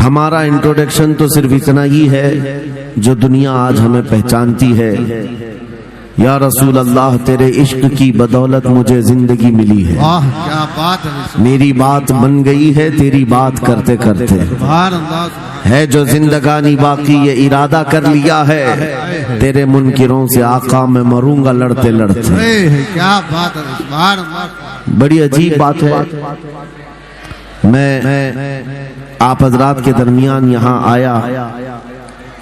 ہمارا انٹروڈکشن تو صرف اتنا ہی ہے جو دنیا آج ہمیں پہچانتی ہے۔ یا رسول اللہ تیرے عشق کی بدولت مجھے زندگی ملی ہے، کیا بات ہے، میری بات بن گئی ہے تیری بات کرتے کرتے، سبحان اللہ، ہے جو زندگانی باقی یہ ارادہ کر لیا ہے، تیرے منکروں سے آقا میں مروں گا لڑتے لڑتے۔ کیا بات ہے، سبحان اللہ۔ بڑی عجیب بات ہے، میں آپ حضرات کے درمیان یہاں آیا،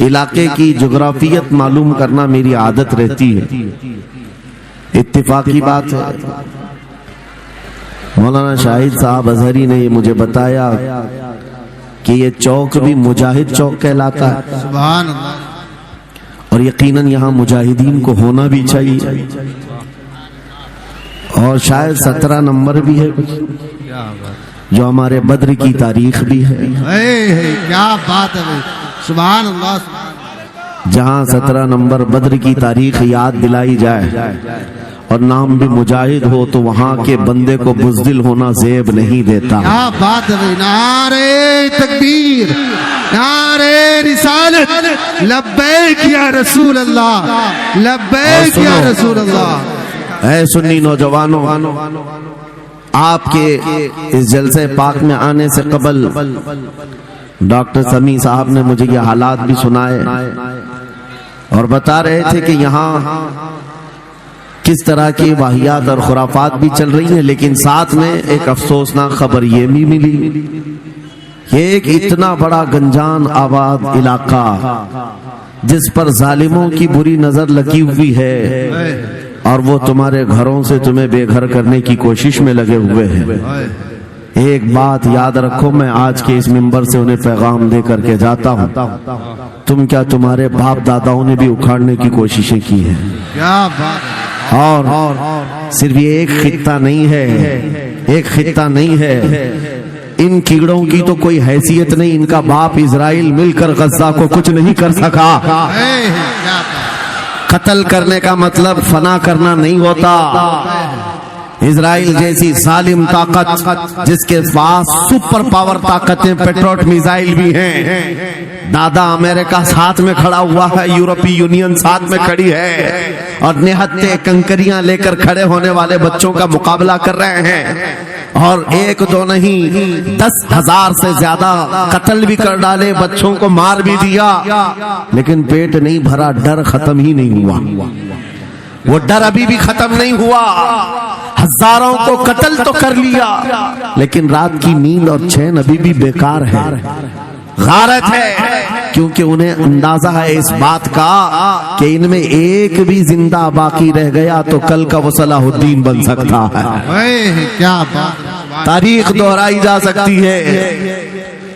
علاقے کی جغرافیت معلوم کرنا میری عادت رہتی ہے۔ اتفاقی بات ہے مولانا شاہد صاحب ازہری نے یہ مجھے بتایا کہ یہ چوک بھی مجاہد چوک کہلاتا ہے، سبحان اللہ، اور یقیناً یہاں مجاہدین کو ہونا بھی چاہیے، اور شاید 17 نمبر بھی ہے کچھ جو ہمارے بدر کی تاریخ بھی ہے، کیا بات ہے، سبحان اللہ۔ جہاں 17 نمبر بدر کی تاریخ یاد دلائی جائے اور نام بھی مجاہد ہو تو وہاں کے بندے کو بزدل ہونا زیب نہیں دیتا۔ کیا بات ہے، نعرے تکبیر، نعرے رسالت، لبیک یا رسول اللہ، لبیک یا رسول اللہ۔ اے سنی نوجوانوں، آپ کے اس جلسے پاک میں آنے سے قبل ڈاکٹر سمیع صاحب نے مجھے یہ حالات بھی سنائے اور بتا رہے تھے کہ یہاں کس طرح کی واہیات اور خرافات بھی چل رہی ہیں، لیکن ساتھ میں ایک افسوسناک خبر یہ بھی ملی، یہ ایک اتنا بڑا گنجان آباد علاقہ جس پر ظالموں کی بری نظر لگی ہوئی ہے اور وہ تمہارے گھروں سے تمہیں بے گھر کرنے کی کوشش میں لگے ہوئے ہیں۔ ایک بات یاد رکھو، میں آج کے اس منبر سے انہیں پیغام دے کر کے جاتا ہوں، تم کیا تمہارے باپ داداؤں نے بھی اکھاڑنے کی کوششیں کی ہیں، کیا بات، اور صرف یہ ایک خطہ نہیں ہے، ایک خطہ نہیں ہے، ان کیڑوں کی تو کوئی حیثیت نہیں، ان کا باپ اسرائیل مل کر غزہ کو کچھ نہیں کر سکا۔ قتل کرنے کا مطلب فنا کرنا نہیں ہوتا۔ اسرائیل جیسی ظالم طاقت جس کے پاس سپر پاور طاقتیں پیٹروٹ میزائل بھی ہیں، دادا امریکہ ساتھ میں کھڑا ہوا ہے، یورپی یونین ساتھ میں کھڑی ہے، اور نہتے کنکریاں لے کر کھڑے ہونے والے بچوں کا مقابلہ کر رہے ہیں، اور ایک دو نہیں 10,000 سے زیادہ قتل بھی کر ڈالے، بچوں کو مار بھی دیا، لیکن پیٹ نہیں بھرا، ڈر ختم ہی نہیں ہوا، وہ ڈر ابھی بھی ختم نہیں ہوا۔ ہزاروں کو قتل تو کر لیا، لیکن رات کی نیند اور چین ابھی بھی بیکار ہے، غارت ہے، کیونکہ انہیں اندازہ ہے اس بات کا کہ ان میں ایک بھی زندہ باقی رہ گیا تو کل کا وہ صلاح الدین بن سکتا ہے۔ کیا بات، تاریخ دہرائی جا سکتی ہے۔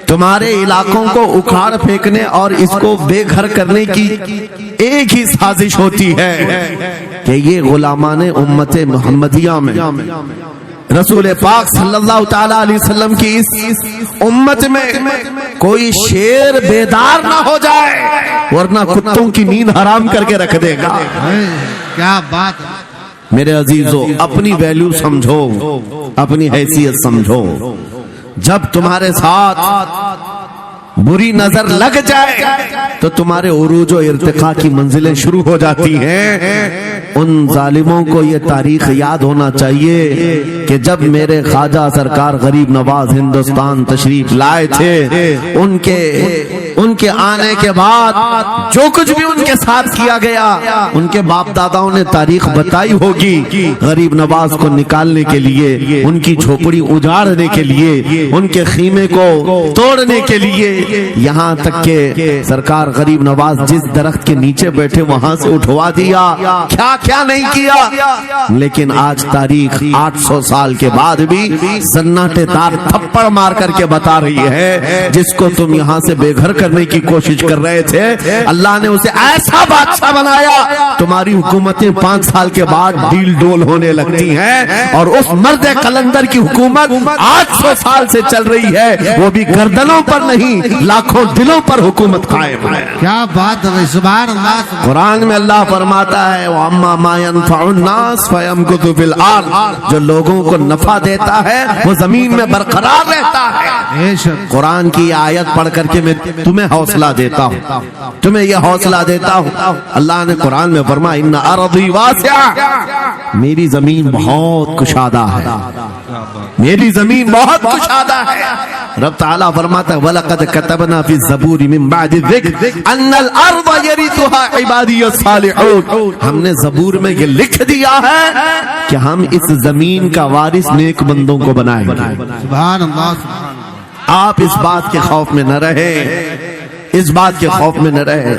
تمہارے علاقوں کو اکھاڑ پھینکنے اور اس کو بے گھر کرنے کی ایک ہی سازش ہوتی ہے کہ یہ غلامان امت محمدیہ میں رسول پاک صلی اللہ تعالی علیہ وسلم کی اس امت میں کوئی شیر بیدار نہ ہو جائے، ورنہ کتوں کی نیند حرام کر کے رکھ دے گا۔ کیا بات، میرے عزیزو، اپنی ویلیو سمجھو، اپنی حیثیت سمجھو۔ جب تمہارے ساتھ بری نظر لگ جائے تو تمہارے عروج و ارتقاء کی منزلیں شروع ہو جاتی ہیں۔ ان ظالموں کو یہ تاریخ یاد ہونا چاہیے کہ جب میرے خواجہ سرکار غریب نواز ہندوستان تشریف لائے تھے، ان کے آنے کے بعد جو کچھ بھی ان کے ساتھ کیا گیا، ان کے باپ داداؤں نے تاریخ بتائی ہوگی۔ غریب نواز کو نکالنے کے لیے، ان کی جھوپڑی اجاڑنے کے لیے، ان کے خیمے کو توڑنے کے لیے، یہاں تک کہ سرکار غریب نواز جس درخت کے نیچے بیٹھے وہاں سے اٹھوا دیا، کیا نہیں کیا۔ لیکن آج تاریخ 800 سال کے بعد بھی سناٹے دار تھپڑ مار کر کے بتا رہی ہے، جس کو تم یہاں سے بے گھر کرنے کی کوشش کر رہے تھے، اللہ نے اسے ایسا بادشاہ بنایا، تمہاری حکومتیں 5 سال کے بعد ڈیل ڈول ہونے لگتی ہیں، اور اس مرد قلندر کی حکومت 800 سال سے چل رہی ہے، وہ بھی گردنوں پر نہیں لاکھوں دلوں پر حکومت قائم ہے۔ کیا بات ہے بھائی، سبحان اللہ۔ قرآن میں اللہ فرماتا ہے وَأَمَّا مَا يَنْفَعُ النَّاسَ فَيَمْكُثُ فِي الْأَرْضِ، جو لوگوں کو نفع دیتا ہے وہ زمین میں برقرار رہتا ہے۔ بے شک قرآن کی آیت پڑھ کر کے میں تمہیں حوصلہ دیتا ہوں، تمہیں یہ حوصلہ دیتا ہوں، اللہ نے قرآن میں فرمایا اِنَّ أَرْضِي وَاسِعَةٌ، میری زمین بہت کشادہ ہے، میری زمین بہت کشادہ ہے۔ رب تعالیٰ فرماتا ہے وَلَقَدْ كَتَبْنَا فِي الزَّبُورِ مِن بَعْدِ الذِّكْرِ أَنَّ الْأَرْضَ يَرِثُهَا عِبَادِيَ الصَّالِحُونَ، ہم نے زبور میں یہ لکھ دیا ہے کہ ہم اس زمین کا وارث نیک بندوں کو بنائیں گے۔ سبحان اللہ، سبحان اللہ۔ آپ اس بات کے خوف میں نہ رہے، اس بات کے خوف میں نہ رہے۔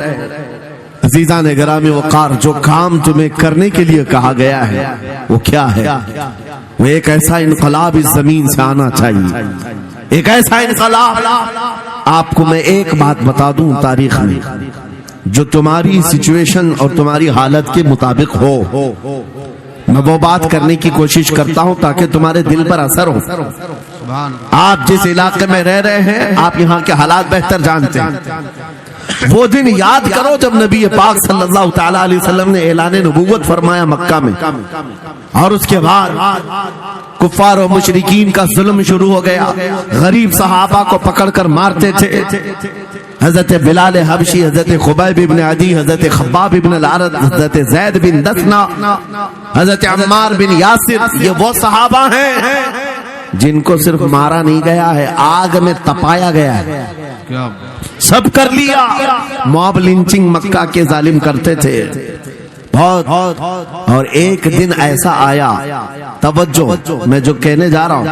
عزیزان گرامی وقار، جو کام تمہیں کرنے کے لیے کہا گیا ہے وہ کیا ہے؟ وہ ایک ایسا انقلاب اس زمین سے آنا چاہیے، ایک ایسا انقلاب۔ آپ کو میں ایک بات بتا دوں تاریخ میں، جو تمہاری سچویشن اور تمہاری حالت کے مطابق ہو، میں وہ بات کرنے کی کوشش کرتا ہوں تاکہ تمہارے دل پر اثر ہو۔ سبحان اللہ۔ آپ جس علاقے میں رہ رہے ہیں آپ یہاں کے حالات بہتر جانتے ہیں۔ وہ دن یاد کرو جب نبی پاک صلی اللہ تعالی علیہ وسلم نے اعلان نبوت فرمایا مکہ میں، اور اس کے بعد کفار و مشرکین کا ظلم شروع ہو گیا، غریب صحابہ کو پکڑ کر مارتے تھے۔ حضرت بلال حبشی، حضرت خبیب بن عدی، حضرت خباب بن العرد، حضرت زید بن دسنا، حضرت عمار بن یاسر، یہ وہ صحابہ ہیں جن کو صرف مارا نہیں گیا ہے، آگ میں تپایا گیا ہے، کیا سب کر لیا۔ موب لنچنگ مکہ کے ظالم کرتے تھے بہت، اور ایک دن ایسا آیا، توجہ میں جو کہنے جا رہا ہوں،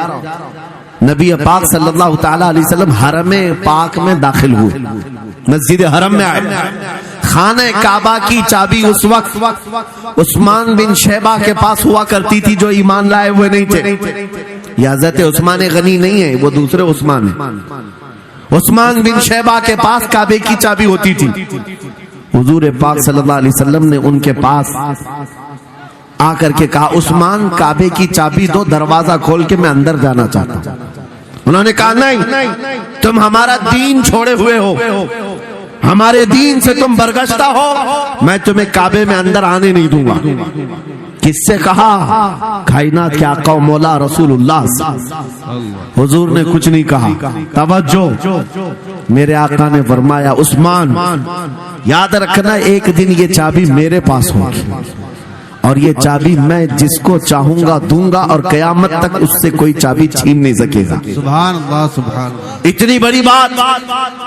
نبی پاک صلی اللہ تعالی علیہ وسلم حرم پاک میں داخل ہوئے، مسجد حرم میں آئے، خانہ کعبہ کی چابی اس وقت عثمان بن شیبہ کے پاس ہوا کرتی تھی، جو ایمان لائے ہوئے نہیں تھے۔ یہ حضرت عثمان غنی نہیں ہے، وہ دوسرے عثمان ہیں۔ عثمان بن شیبہ کے پاس کعبے کی چابی ہوتی تھی۔ حضور پاک صلی اللہ علیہ وسلم نے ان کے پاس آ کر کے کہا عثمان کعبے کی چابی دو، دروازہ کھول کے میں اندر جانا چاہتا ہوں۔ انہوں نے کہا نہیں، تم ہمارا دین چھوڑے ہوئے ہو، ہمارے دین سے تم برگشتہ ہو، میں تمہیں کعبے میں اندر آنے نہیں دوں گا۔ کس سے کہا؟ کائنات کے آقا و مولا رسول اللہ۔ حضور نے کچھ نہیں کہا۔ توجہ، میرے آقا نے فرمایا عثمان یاد رکھنا ایک دن یہ چابی میرے پاس ہوگی، اور یہ چابی میں جس کو چاہوں گا دوں گا، اور قیامت تک اس سے کوئی چابی چھین نہیں سکے گا۔ سبحان اللہ، سبحان اللہ۔ اتنی بڑی بات،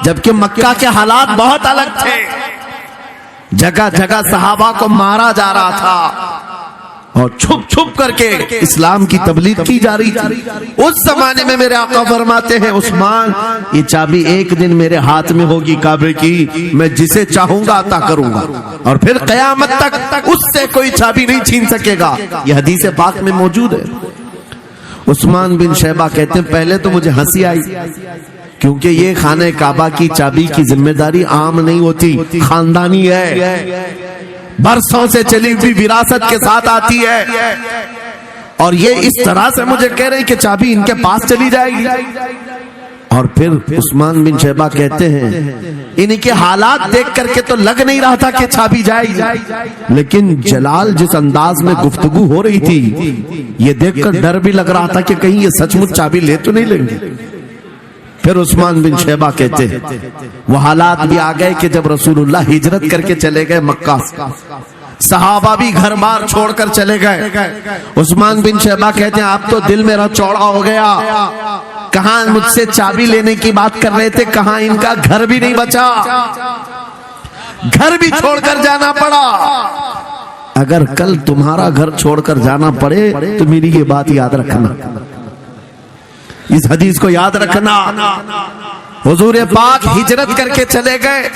جبکہ مکہ کے حالات بہت الگ تھے، جگہ جگہ صحابہ کو مارا جا رہا تھا اور چھپ چھپ کر کے اسلام کی تبلیغ کی جا رہی تھی۔ اس زمانے میں میرے آقا فرماتے ہیں عثمان یہ چابی ایک دن میرے ہاتھ میں ہوگی کعبے کی، میں جسے چاہوں گا عطا کروں گا، اور پھر قیامت تک اس سے کوئی چابی نہیں چھین سکے گا۔ یہ حدیث پاک میں موجود ہے۔ عثمان بن شیبہ کہتے ہیں پہلے تو مجھے ہنسی آئی، کیونکہ یہ خانہ کعبہ کی چابی کی ذمہ داری عام نہیں ہوتی، خاندانی ہے، برسوں سے چلی ہوئی وراثت کے ساتھ آتی ہے، اور یہ اس طرح سے مجھے کہہ رہے ہیں کہ چابی ان کے پاس چلی جائے گی۔ اور پھر عثمان بن شیبہ کہتے ہیں ان کے حالات دیکھ کر کے تو لگ نہیں رہا تھا کہ چابی جائے گی، لیکن جلال جس انداز میں گفتگو ہو رہی تھی یہ دیکھ کر ڈر بھی لگ رہا تھا کہ کہیں یہ سچ مچ چابی لے تو نہیں لیں گے۔ پھر عثمان بن شیبہ کہتے ہیں وہ حالات بھی آ گئے کہ جب رسول اللہ ہجرت کر کے چلے گئے مکہ سے، صحابہ بھی گھر بار چھوڑ کر چلے گئے۔ عثمان بن شیبہ کہتے ہیں اب تو دل میرا چوڑا ہو گیا، کہاں مجھ سے چابی لینے کی بات کر رہے تھے، کہاں ان کا گھر بھی نہیں بچا، گھر بھی چھوڑ کر جانا پڑا۔ اگر کل تمہارا گھر چھوڑ کر جانا پڑے تو میری یہ بات یاد رکھنا، اس حدیث کو یاد رکھنا۔ حضور پاک ہجرت کر کے چلے گئے،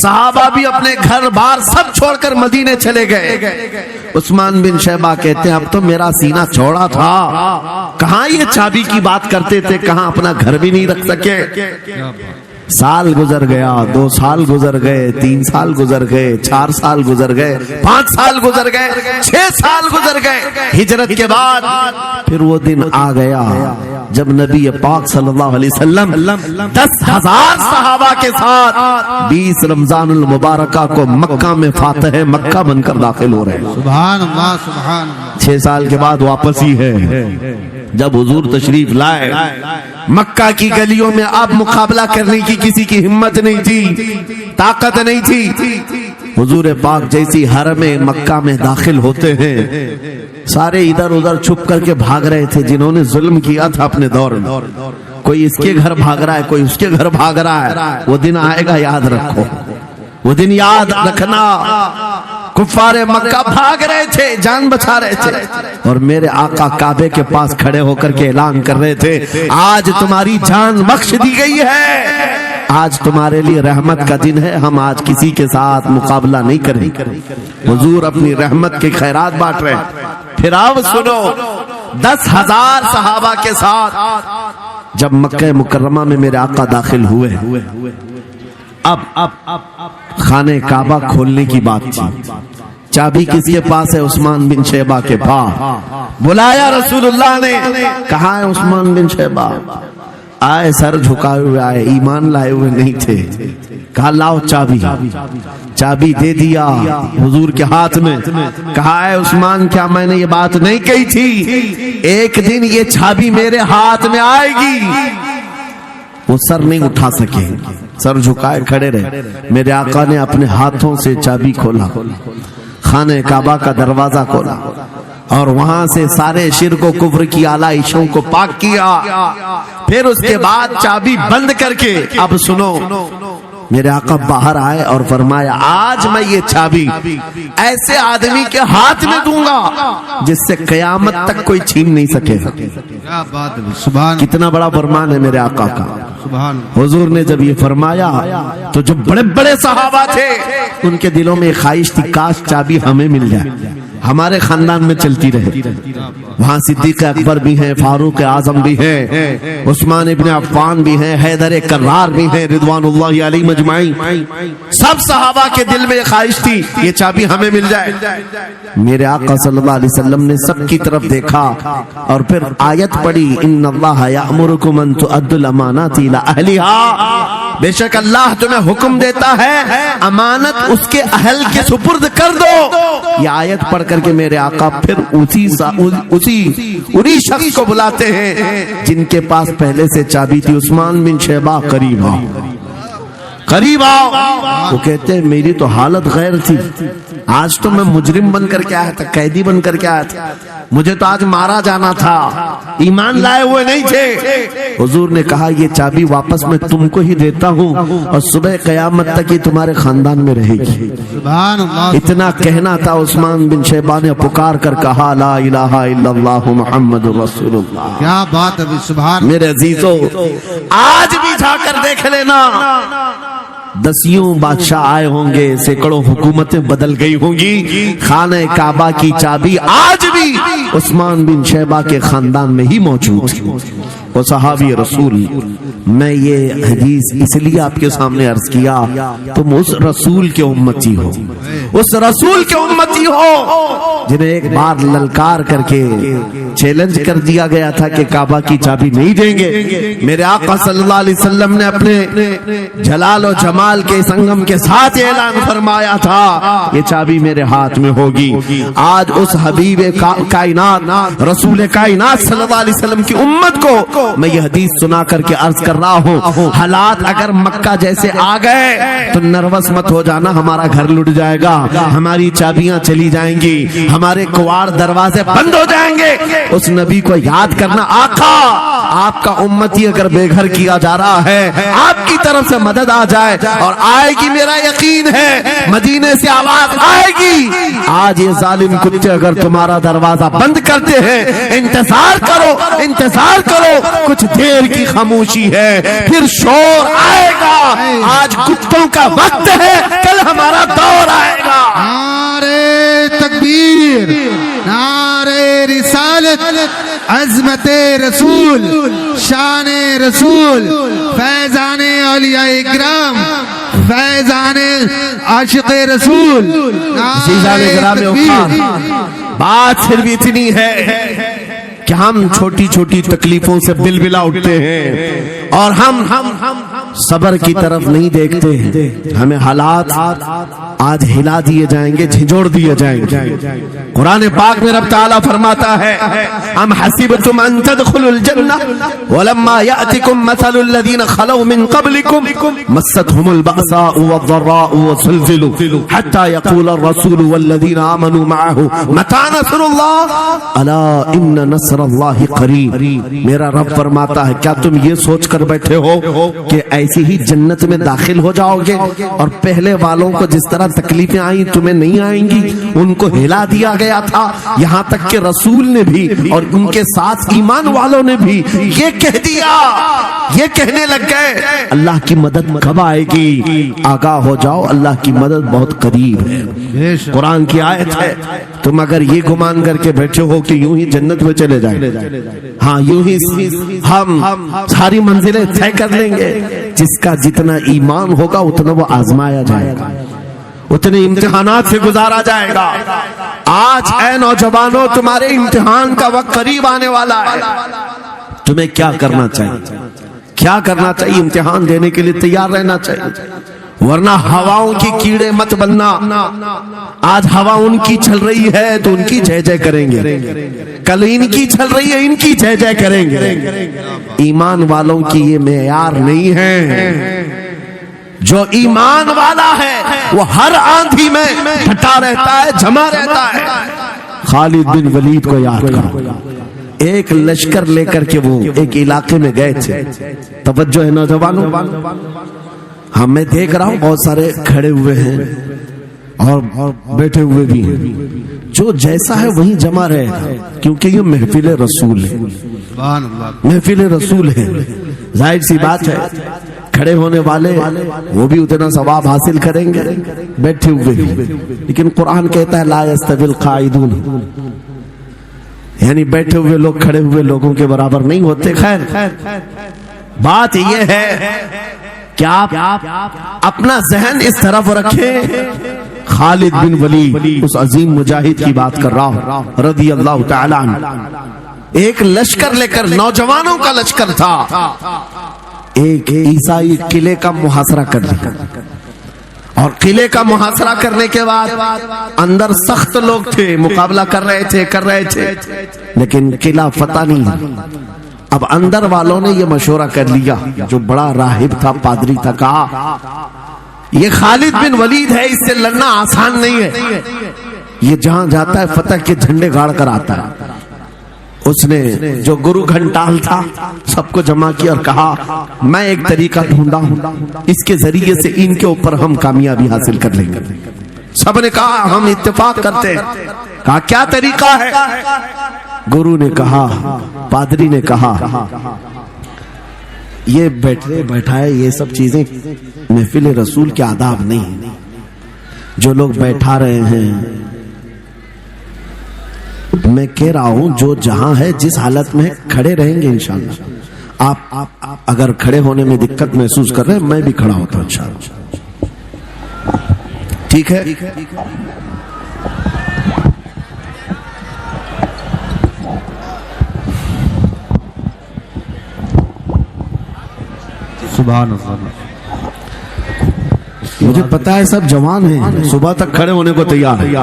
صحابہ بھی اپنے گھر بار سب چھوڑ کر مدینے چلے گئے۔ عثمان بن شیبہ کہتے ہیں اب تو میرا سینہ چھوڑا تھا، کہاں یہ چابی کی بات کرتے تھے، کہاں اپنا گھر بھی نہیں رکھ سکے۔ سال گزر گیا، 2 سال گزر گئے، 3 سال گزر گئے، 4 سال گزر گئے، 5 سال گزر گئے، 6 سال گزر گئے۔ ہجرت کے بعد پھر وہ دن آ گیا جب نبی پاک صلی اللہ علیہ وسلم 10,000 صحابہ کے ساتھ 20 رمضان المبارکہ کو مکہ میں فاتح مکہ بن کر داخل ہو رہے ہیں۔ سبحان اللہ سبحان اللہ۔ 6 سال کے بعد واپس ہی ہے جب حضور تشریف لائے۔ مکہ کی گلیوں میں اب مقابلہ کرنے کی کسی کی ہمت نہیں تھی، طاقت نہیں تھی۔ حضور پاک جیسی حرم مکہ میں داخل ہوتے ہیں، سارے ادھر ادھر چھپ کر کے بھاگ رہے تھے جنہوں نے ظلم کیا تھا اپنے دور میں۔ کوئی اس کے گھر بھاگ رہا ہے، کوئی اس کے گھر بھاگ رہا ہے۔ وہ دن آئے گا، یاد رکھو، وہ دن یاد رکھنا۔ کفار مکہ بھاگ رہے تھے، جان بچا رہے تھے، اور میرے آقا کعبے کے پاس کھڑے ہو کر کے اعلان کر رہے تھے، آج تمہاری جان بخش دی گئی ہے، آج تمہارے لیے رحمت کا دن ہے، ہم آج کسی کے ساتھ مقابلہ نہیں کریں۔ حضور اپنی رحمت کے خیرات بانٹ رہے ہیں۔ پھر آپ سنو، 10,000 صحابہ کے ساتھ جب مکہ مکرمہ میں میرے آقا داخل ہوئے، اب خانہ کعبہ کھولنے کی بات تھی۔ چابی کس کے پاس ہے؟ عثمان بن شیبہ کے پاس۔ بلایا رسول اللہ نے، کہاں ہے عثمان بن شیبہ؟ آئے، سر جھکائے ہوئے آئے، ایمان لائے ہوئے نہیں تھے۔ کہا لاؤ چابی۔ چابی دے دیا حضور کے ہاتھ میں۔ کہا ہے عثمان، کیا میں نے یہ بات نہیں کہی تھی؟ ایک دن یہ چابی میرے ہاتھ میں آئے گی۔ وہ سر نہیں اٹھا سکے، سر جھکائے کھڑے رہے۔ میرے آقا نے اپنے ہاتھوں سے چابی کھولا، خانہ کعبہ کا دروازہ کھولا، اور وہاں سے سارے شرک و کفر کی آلائشوں کو پاک کیا۔ پھر اس کے بعد چابی بند کر کے، اب سنو، میرے آقا باہر آئے اور فرمایا، آج میں یہ چابی ایسے آدمی کے ہاتھ میں دوں گا جس سے قیامت تک کوئی چھین نہیں سکے۔ کیا بات ہے، سبحان کتنا بڑا فرمان ہے میرے آقا کا۔ سبحان۔ حضور نے جب یہ فرمایا تو جو بڑے بڑے صحابہ تھے ان کے دلوں میں خواہش تھی، کاش چابی ہمیں مل جائے، ہمارے خاندان میں چلتی رہے۔ وہاں صدیق اکبر بھی ہیں، فاروق اعظم بھی ہیں، عثمان ابن عفان بھی ہیں، حیدر کرار بھی ہیں، رضوان اللہ علیہ مجمعین۔ سب صحابہ کے دل میں خواہش تھی یہ چابی ہمیں مل جائے۔ میرے آقا صلی اللہ علیہ وسلم نے سب کی طرف دیکھا اور پھر آیت پڑھی، ان اللہ یأمرکم ان تؤدوا الامانات الی اہلھا، بے شک اللہ تمہیں حکم دیتا ہے امانت اس کے اہل کے سپرد کر دو۔ یہ آیت پڑھ کر کے میرے آقا پھر اسی شخص کو بلاتے ہیں جن کے پاس پہلے سے چابی تھی، عثمان بن شیبہ، قریب آؤ، قریب آؤ۔ وہ کہتے ہیں میری تو حالت غیر تھی، آج تو میں مجرم بن کر کے آیا تھا، قیدی بن کر کے آیا تھا، مجھے تو آج مارا جانا تھا، ایمان لائے ہوئے نہیں تھے۔ حضور نے کہا یہ چابی واپس میں تم کو ہی دیتا ہوں اور صبح قیامت تک یہ تمہارے خاندان میں رہے گی۔ سبحان اللہ۔ اتنا کہنا تھا، عثمان بن شیبہ نے پکار کر کہا لا الہ الا اللہ محمد رسول اللہ۔ کیا بات ہے، سبحان۔ میرے عزیزو، آج بھی جا کر دیکھ لینا، 10 بادشاہ آئے ہوں گے، سینکڑوں حکومتیں بدل گئی ہوں گی، خانہ کعبہ کی چابی آج بھی عثمان بن شیبہ کے خاندان میں ہی موجود ہے۔ وہ صحابی رسول، میں یہ حدیث اس لیے آپ کے سامنے عرض کیا، تم اس رسول کے امتی ہو، اس رسول کے امتی ہو جنہیں ایک بار للکار کر کے چیلنج کر دیا گیا تھا کہ کعبہ کی چابی نہیں دیں گے۔ میرے آقا صلی اللہ علیہ وسلم نے اپنے جلال و جمال کے سنگم کے ساتھ اعلان فرمایا تھا یہ چابی میرے ہاتھ میں ہوگی۔ آج اس حبیب کائنات، رسول کائنات صلی اللہ علیہ وسلم کی امت کو میں یہ حدیث سنا کر کے عرض کر رہا ہوں، حالات اگر مکہ جیسے آ گئے تو نروس مت ہو جانا، ہمارا گھر لٹ جائے گا، ہماری چابیاں چلی جائیں گی، ہمارے کواڑ دروازے بند ہو جائیں گے۔ اس نبی کو یاد کرنا، آقا آپ کا امتی اگر بے گھر کیا جا رہا ہے، آپ کی طرف سے مدد آ جائے اور آئے گی، میرا یقین ہے مدینے سے آواز آئے گی۔ آج یہ ظالم کتے اگر تمہارا دروازہ بند کرتے ہیں، انتظار کرو، انتظار کرو، کچھ دیر کی خاموشی ہے، پھر شور آئے گا۔ آج کتوں کا وقت ہے، کل ہمارا دور آئے گا۔ نعرے تکبیر، نعرے رسالت، عظمت رسول، شان رسول، فیضان اولیاء اکرام فیضان عاشق رسول عزیزان گرامی بات صرف اتنی ہے کہ ہم چھوٹی چھوٹی تکلیفوں سے بلبلا اٹھتے ہیں اور ہم صبر کی طرف نہیں دیکھتے ہیں. ہمیں حالات آج ہلا دیے جائیں گے, جھنجھوڑ دیے جائیں گے. قرآن پاک میں رب تعالیٰ فرماتا ہے ام حسبتم ان تدخلوا الجنہ ولما یأتکم مثل الذین خلوا من قبلکم مستهم البأساء والضراء وزلزلوا حتى يقول الرسول والذین آمنوا معه متى نصر اللہ الا ان نصر اللہ قریب. میرا رب فرماتا ہے کیا تم یہ سوچ کر بیٹھے ہو کہ ایسی ہی جنت میں داخل ہو جاؤ گے اور پہلے والوں کو جس طرح تکلیفیں آئیں تمہیں نہیں آئیں گی؟ ان کو ہلا دیا گیا تھا, یہاں تک کہ رسول نے بھی اور ان کے ساتھ ایمان والوں نے بھی یہ کہہ دیا, یہ کہنے لگ گئے اللہ کی مدد کب آئے گی؟ آگاہ ہو جاؤ, اللہ کی مدد بہت قریب ہے. قرآن کی آیت ہے. تم اگر یہ گمان کر کے بیٹھے ہو کہ یوں ہی جنت میں چلے جائیں, ہاں یوں ہی ہم ساری منزلیں طے کر لیں گے, جس کا جتنا ایمان ہوگا اتنا وہ آزمایا جائے گا, اتنے امتحانات سے گزارا جائے گا. آج اے نوجوانوں تمہارے امتحان کا وقت قریب آنے والا ہے. تمہیں کیا کرنا چاہیے؟ کیا کرنا چاہیے؟ امتحان دینے کے لیے تیار رہنا چاہیے, ورنہ ہواؤں کی کیڑے مت بننا. آج ہوا ان کی چل رہی ہے تو ان کی جے جے کریں گے, کل ان کی چل رہی ہے ان کی جے جے کریں گے. ایمان والوں کی یہ معیار نہیں ہے. جو ایمان والا ہے وہ ہر آندھی میں ڈٹا رہتا ہے, جمع رہتا ہے. خالد بن ولید کو یاد کرو, ایک لشکر لے کر کے وہ ایک علاقے میں گئے تھے. توجہ ہے نوجوانوں, ہاں میں دیکھ رہا ہوں بہت سارے کھڑے ہوئے ہیں اور بیٹھے ہوئے بھی ہیں. جو جیسا ہے وہی جمع رہے گا, کیونکہ یہ محفل رسول ہے. محفل رسول ہے, ظاہر سی بات ہے کھڑے ہونے والے وہ بھی اتنا ثواب حاصل کریں گے بیٹھے ہوئے بھی. لیکن قرآن کہتا ہے لا یستوی القاعدون, یعنی بیٹھے ہوئے لوگ کھڑے ہوئے لوگوں کے برابر نہیں ہوتے. خیر بات یہ ہے کہ آپ اپنا ذہن اس طرف رکھیں. خالد بن ولید اس عظیم مجاہد کی بات کر رہا ہوں رضی اللہ تعالی عنہ. ایک لشکر لے کر, نوجوانوں کا لشکر تھا, ایک عیسائی قلعے کا محاصرہ کر لیا. اور قلعے کا محاصرہ کرنے کے بعد اندر سخت لوگ تھے, مقابلہ کر رہے تھے لیکن قلعہ فتح نہیں. اب اندر والوں نے یہ مشورہ کر لیا, جو بڑا راہب تھا, پادری تھا, کہا یہ خالد بن ولید ہے, اس سے لڑنا آسان نہیں ہے. یہ جہاں جاتا ہے فتح کے جھنڈے گاڑ کر آتا ہے. اس نے جو گرو گھنٹال تھا سب کو جمع کیا اور کہا میں ایک طریقہ ڈھونڈا ہوں, اس کے ذریعے سے ان کے اوپر ہم کامیابی حاصل کر لیں گے. سب نے کہا ہم اتفاق کرتے ہیں. کہا کیا طریقہ ہے؟ گرو نے کہا, پادری نے کہا یہ بیٹھائے یہ سب چیزیں محفل رسول کے آداب نہیں. جو لوگ بیٹھا رہے ہیں, میں کہہ رہا ہوں جو جہاں ہے جس حالت میں کھڑے رہیں گے انشاءاللہ. آپ اگر کھڑے ہونے میں دقت محسوس کر رہے ہیں, میں بھی کھڑا ہوتا ہوں انشاءاللہ. ٹھیک ہے؟ سبحان اللہ. مجھے پتا ہے سب جوان ہیں, صبح تک کھڑے ہونے کو تیار ہیں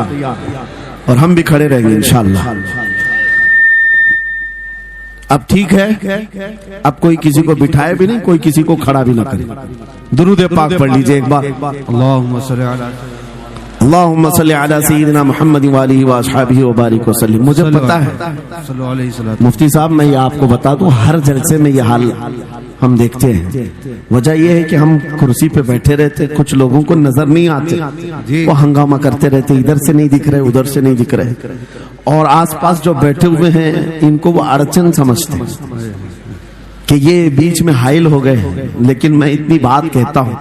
اور ہم بھی کھڑے رہیں گے انشاءاللہ. اب ٹھیک ہے, اب کوئی کسی کو بٹھائے بھی نہیں, کوئی کسی کو کھڑا بھی نہ کرے. درود پاک پڑھ لیجئے ایک بار. اللہم صلی علی سیدنا محمد وآلہ واصحابہ وبارک وسلم. مجھے پتا ہے مفتی صاحب, میں یہ آپ کو بتا دوں, ہر جلسے میں یہ حال ہم دیکھتے ہیں. وجہ یہ ہے کہ ہم کرسی پہ بیٹھے رہتے, کچھ لوگوں کو نظر نہیں آتے, وہ ہنگامہ کرتے رہتے, ادھر سے نہیں دکھ رہے ادھر سے نہیں دکھ رہے, اور آس پاس جو بیٹھے ہوئے ہیں ان کو وہ اڑچن سمجھتے ہیں کہ یہ بیچ میں حائل ہو گئے. لیکن میں اتنی بات کہتا ہوں,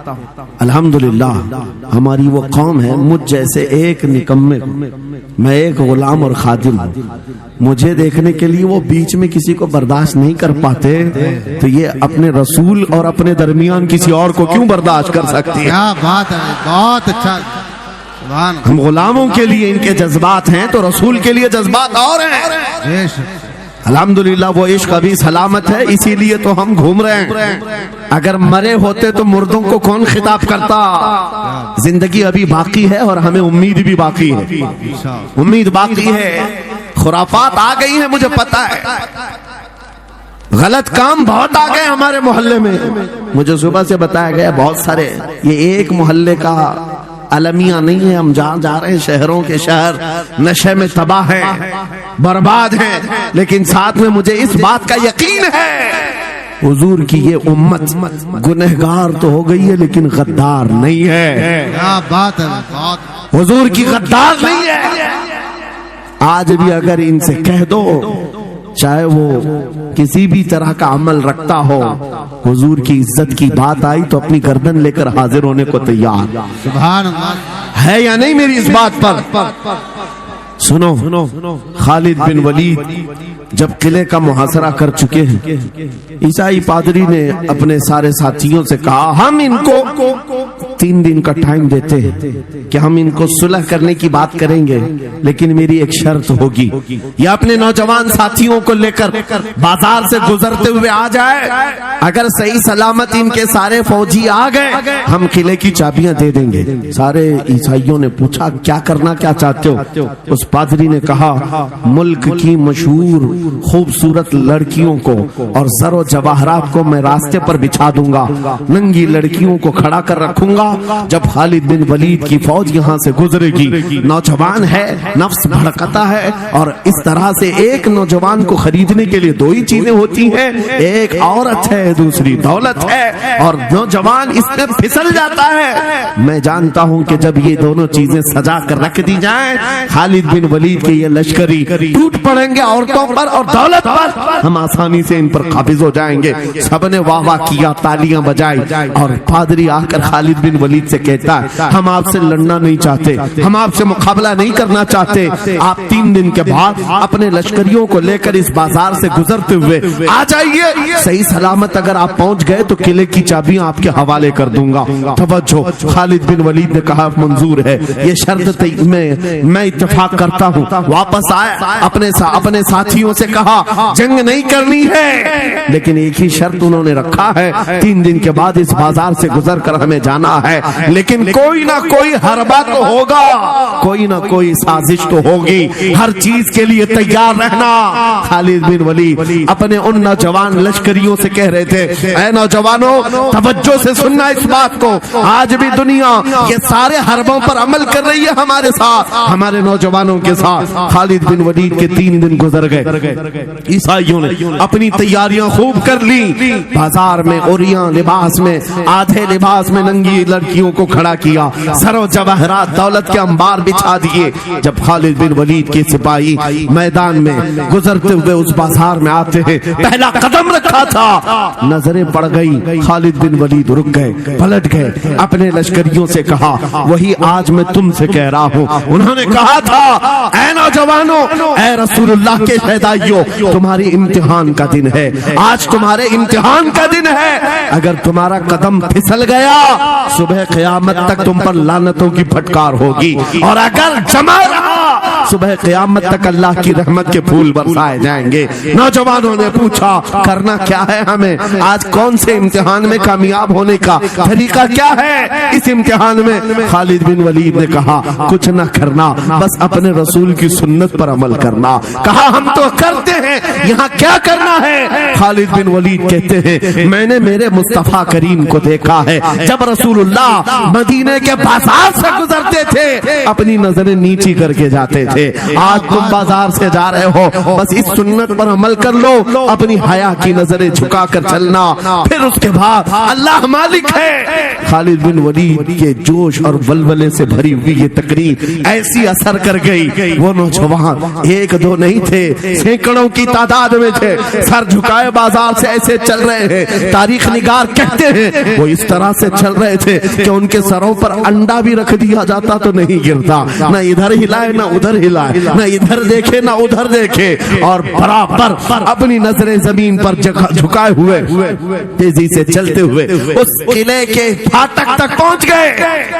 الحمدللہ ہماری وہ قوم ہے, مجھ جیسے ایک نکمے کو میں ایک غلام اور خادم ہوں، مجھے دیکھنے کے لیے وہ بیچ میں کسی کو برداشت نہیں کر پاتے، تو یہ اپنے رسول اور اپنے درمیان کسی اور کو کیوں برداشت کر سکتی ہے؟ کیا بات ہے، بہت اچھا، سبحان اللہ۔ ہم غلاموں کے لیے ان کے جذبات ہیں تو رسول کے لیے جذبات اور ہیں۔ بے شک۔ الحمدللہ وہ عشق ابھی سلامت ہے، اسی لیے تو ہم گھوم رہے ہیں۔ اگر مرے ہوتے تو مردوں کو کون خطاب کرتا؟ زندگی ابھی باقی ہے اور ہمیں امید بھی باقی ہے، امید باقی ہے۔ خرافات آ گئی ہیں مجھے پتا ہے، غلط کام بہت آ گئے ہمارے محلے میں۔ مجھے صبح سے بتایا گیا بہت سارے، یہ ایک محلے کا المیہ نہیں ہے، ہم جہاں جا رہے ہیں شہروں کے شہر نشے میں تباہ ہیں، برباد ہیں، لیکن ساتھ میں مجھے اس بات کا یقین ہے حضور کی یہ امت گنہگار تو ہو گئی ہے لیکن غدار نہیں ہے۔ کیا بات ہے، بہت۔ حضور کی غدار نہیں ہے۔ آج بھی اگر ان سے کہہ دو، چاہے وہ کسی بھی طرح کا عمل رکھتا ہو، حضور کی عزت کی بات آئی تو اپنی گردن لے کر حاضر ہونے کو تیار سبحان اللہ ہے یا نہیں میری اس بات پر؟ سنو، خالد بن ولید جب قلعے کا محاصرہ کر چکے ہیں، عیسائی پادری نے اپنے سارے ساتھیوں سے کہا ہم ان کو 3 دن کا ٹائم دیتے ہیں کہ ہم ان کو صلح کرنے کی بات کریں گے، لیکن میری ایک شرط ہوگی، یہ اپنے نوجوان ساتھیوں کو لے کر بازار سے گزرتے ہوئے آ جائے، اگر صحیح سلامت ان کے سارے فوجی آ گئے ہم قلعے کی چابیاں دے دیں گے۔ سارے عیسائیوں نے پوچھا کیا کرنا کیا چاہتے ہو؟ اس پادری نے کہا ملک کی مشہور خوبصورت لڑکیوں کو اور زر و جواہرات کو میں راستے پر بچھا دوں گا، ننگی لڑکیوں کو کھڑا کر رکھوں گا، جب خالد بن ولید کی فوج یہاں سے گزرے گی، نوجوان ہے، نفس بھڑکتا ہے، اور اس طرح سے ایک نوجوان کو خریدنے کے لیے 2 ہی چیزیں ہوتی ہیں، ایک عورت ہے دوسری دولت ہے، اور نوجوان اس میں پھسل جاتا ہے۔ میں جانتا ہوں کہ جب یہ دونوں چیزیں سجا کر رکھ دی جائیں خالد بن ولید کے یہ لشکری ٹوٹ پڑیں گے عورتوں پر اور دولت پر، ہم آسانی سے ان پر قابض ہو جائیں گے۔ سب نے واہ واہ کیا، تالیاں بجائی، اور پادری آ کر خالد بن ولید سے کہتا ہے ہم آپ سے لڑنا نہیں چاہتے، ہم آپ سے مقابلہ نہیں کرنا چاہتے، آپ 3 دن کے بعد اپنے لشکریوں کو لے کر اس بازار سے گزرتے ہوئے آ جائیے، صحیح سلامت اگر آپ پہنچ گئے تو قلعے کی چابیاں آپ کے حوالے کر دوں گا۔ توجہ، خالد بن ولید نے کہا منظور ہے، یہ شرط میں اتفاق کرتا ہوں۔ واپس آئے، اپنے ساتھیوں سے کہا جنگ نہیں کرنی ہے، لیکن ایک ہی شرط انہوں نے رکھا ہے، 3 دن کے بعد اس بازار سے گزر کر ہمیں جانا ہے، لیکن کوئی نہ کوئی حربہ تو ہوگا، کوئی نہ کوئی سازش تو ہوگی، ہر چیز کے لیے تیار رہنا۔ خالد بن ولید اپنے ان نوجوان لشکریوں سے کہہ رہے تھے اے نوجوانوں توجہ سے سننا اس بات کو، آج بھی دنیا یہ سارے حربوں پر عمل کر رہی ہے ہمارے ساتھ، ہمارے نوجوانوں کے ساتھ۔ خالد بن ولید کے 3 دن گزر گئے، عیسائیوں نے اپنی تیاریاں خوب کر لی، بازار میں اوریاں لباس میں، آدھے لباس میں ننگی لڑکیوں کو کھڑا کیا، سر و جواہرات دولت کے انبار بچھا دیے۔ جب خالد بن ولید کے سپاہی میدان میں گزرتے ہوئے اس بازار میں آتے ہیں، پہلا قدم رکھا تھا، نظریں پڑ گئی، خالد بن ولید رک گئے، پلٹ گئے، اپنے لشکریوں سے کہا وہی آج میں تم سے کہہ رہا ہوں، انہوں نے کہا تھا اے نوجوانوں، اے رسول اللہ کے شہدائیوں، تمہاری امتحان کا دن ہے، آج تمہارے امتحان کا دن ہے، اگر تمہارا قدم پھسل گیا صبح قیامت تک تم پر لعنتوں کی پھٹکار ہوگی، اور اگر جمع رہا صبح قیامت تک اللہ کی رحمت کے پھول برسائے جائیں گے۔ نوجوانوں نے پوچھا کرنا کیا ہے ہمیں، آج کون سے امتحان میں کامیاب ہونے کا طریقہ کیا ہے اس امتحان میں؟ خالد بن ولید نے کہا کچھ نہ کرنا، بس اپنے رسول کی سنت پر عمل کرنا۔ کہا ہم تو کرتے ہیں، یہاں کیا کرنا ہے؟ خالد بن ولید کہتے ہیں میں نے میرے مصطفیٰ کریم کو دیکھا ہے، جب رسول اللہ مدینے کے بازار سے گزرتے تھے اپنی نظریں نیچی کر کے جاتے تھے، آج تم بازار سے جا رہے ہو، بس اس سنت پر عمل کر لو، اپنی حیا کی نظریں جھکا کر چلنا، پھر اس کے بعد اللہ مالک ہے۔ خالد بن ولید کے جوش اور ولولے سے بھری ہوئی یہ تقریر ایسی اثر کر گئی، وہ نوجوان 1-2 نہیں تھے، سینکڑوں کی تعداد میں تھے، سر جھکائے بازار سے ایسے چل رہے ہیں، تاریخ نگار کہتے ہیں وہ اس طرح سے چل رہے تھے کہ ان کے سروں پر انڈا بھی رکھ دیا جاتا تو نہیں گرتا، نہ ادھر ہلائے نہ ادھر ہلائے، نہ ادھر دیکھے نہ ادھر دیکھے، اور برابر اپنی نظریں زمین پر جھکائے ہوئے تیزی سے چلتے ہوئے اس قلعے کے پھاٹک تک پہنچ گئے۔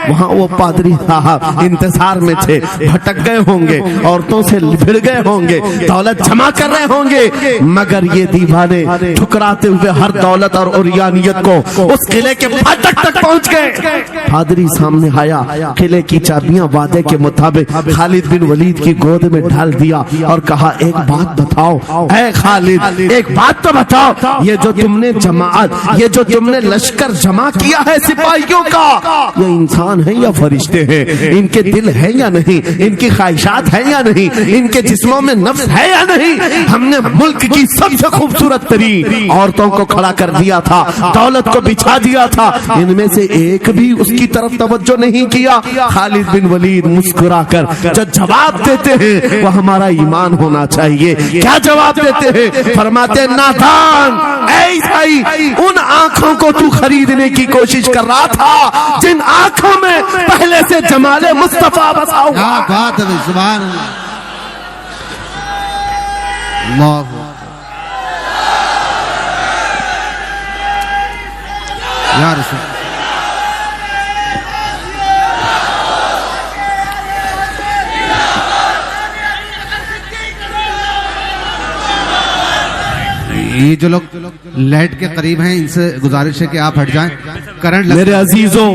وہاں وہ پادری صاحب انتظار میں تھے، بھٹک گئے ہوں گے، عورتوں سے بھڑ گئے ہوں گے، دولت جمع کر رہے ہوں گے، مگر یہ دیوانے ٹھکراتے ہوئے ہر دولت اور عریانیت کو اس قلعے کے پھاٹک تک پہنچ گئے۔ پادری سامنے آیا، قلعے کی چابیاں وعدے کے مطابق خالد بن ولید کی گود میں ڈال دیا اور کہا ایک بات بتاؤ اے خالد، ایک بات تو بتاؤ، یہ جو تم نے جماعت، یہ جو تم نے لشکر جمع کیا ہے سپاہیوں کا، یہ انسان ہے یا فرشتے ہیں؟ ان کے دل ہے یا نہیں؟ ان کی خواہشات ہے یا نہیں؟ ان کے جسموں میں نفس ہے یا نہیں؟ ہم نے ملک کی سب سے خوبصورت ترین عورتوں کو کھڑا کر دیا تھا، دولت کو بچھا دیا تھا، ان میں سے ایک بھی اس کی طرف توجہ نہیں کیا۔ خالد بن ولید مسکرا کر جو جواب دیتے ہیں وہ ہمارا ایمان ہونا چاہیے۔ کیا جواب دیتے ہیں؟ فرماتے نادان، اے عیسائی، ان آنکھوں کو تو خریدنے کی کوشش کر رہا تھا جن آنکھوں میں پہلے سے جمال مصطفیٰ بسا ہوا۔ کیا بات ہے، سبحان اللہ، اللہ یا رسول یہ جو لوگ لائٹ کے قریب ہیں ان سے گزارش ہے کہ آپ ہٹ جائیں، کرنٹ میرے عزیزوں،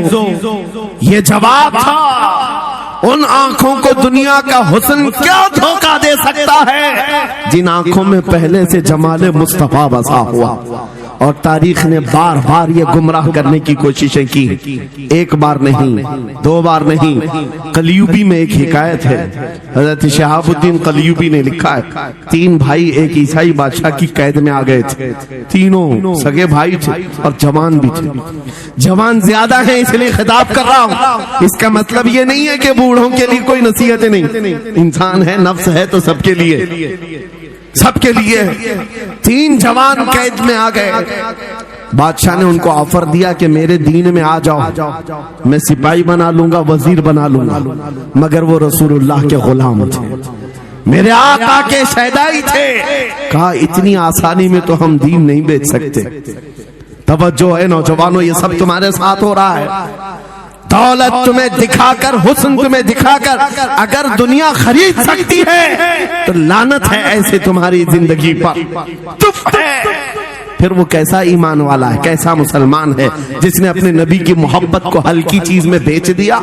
یہ جواب تھا ان آنکھوں کو دنیا کا حسن کیا دھوکہ دے سکتا ہے جن آنکھوں میں پہلے سے جمال مصطفیٰ بسا ہوا۔ اور تاریخ نے بار بار یہ گمراہ کرنے کی کوششیں کی، ایک بار نہیں، دو بار نہیں۔ قلیوبی میں ایک حکایت ہے، حضرت شہاب الدین قلیوبی نے لکھا ہے، تین بھائی ایک عیسائی بادشاہ کی قید میں آ گئے تھے، تینوں سگے بھائی تھے اور جوان بھی تھے۔ جوان زیادہ ہیں اس لیے خطاب کر رہا ہوں، اس کا مطلب یہ نہیں ہے کہ بوڑھوں کے لیے کوئی نصیحتیں نہیں، انسان ہے، نفس ہے تو سب کے لیے، سب کے لیے۔ تین جوان قید میں آ گئے، بادشاہ نے ان کو آفر دیا کہ میرے دین میں آ جاؤ، میں سپاہی بنا لوں گا، وزیر بنا لوں گا، مگر وہ رسول اللہ کے غلام تھے، میرے آقا کے شہدائی تھے۔ کہا اتنی آسانی میں تو ہم دین نہیں بیچ سکتے۔ توجہ ہے نوجوانوں، یہ سب تمہارے ساتھ ہو رہا ہے۔ دولت تمہیں دکھا کر، حسن تمہیں دکھا کر اگر دنیا خرید سکتی ہے تو لعنت ہے ایسے تمہاری زندگی پر۔ پھر وہ کیسا ایمان والا ہے، کیسا مسلمان ہے جس نے اپنے نبی کی محبت کو ہلکی چیز میں بیچ دیا؟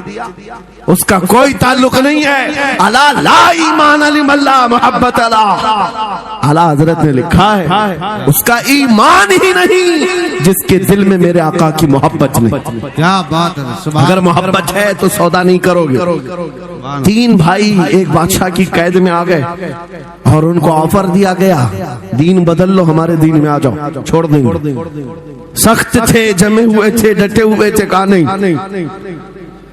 اس کا کوئی تعلق نہیں ہے۔ الا لا ایمان لمن لا محبت له، اعلیٰ حضرت نے لکھا ہے اس کا ایمان ہی نہیں جس کے دل میں میرے آقا کی محبت نہیں۔ کیا بات ہے، اگر محبت ہے تو سودا نہیں کرو گے۔ تین بھائی ایک بادشاہ کی قید میں آ گئے اور ان کو آفر دیا گیا دین بدل لو، ہمارے دین میں آ جاؤ، چھوڑ دیں گے۔ سخت تھے، جمے ہوئے تھے، ڈٹے ہوئے تھے، کہا نہیں۔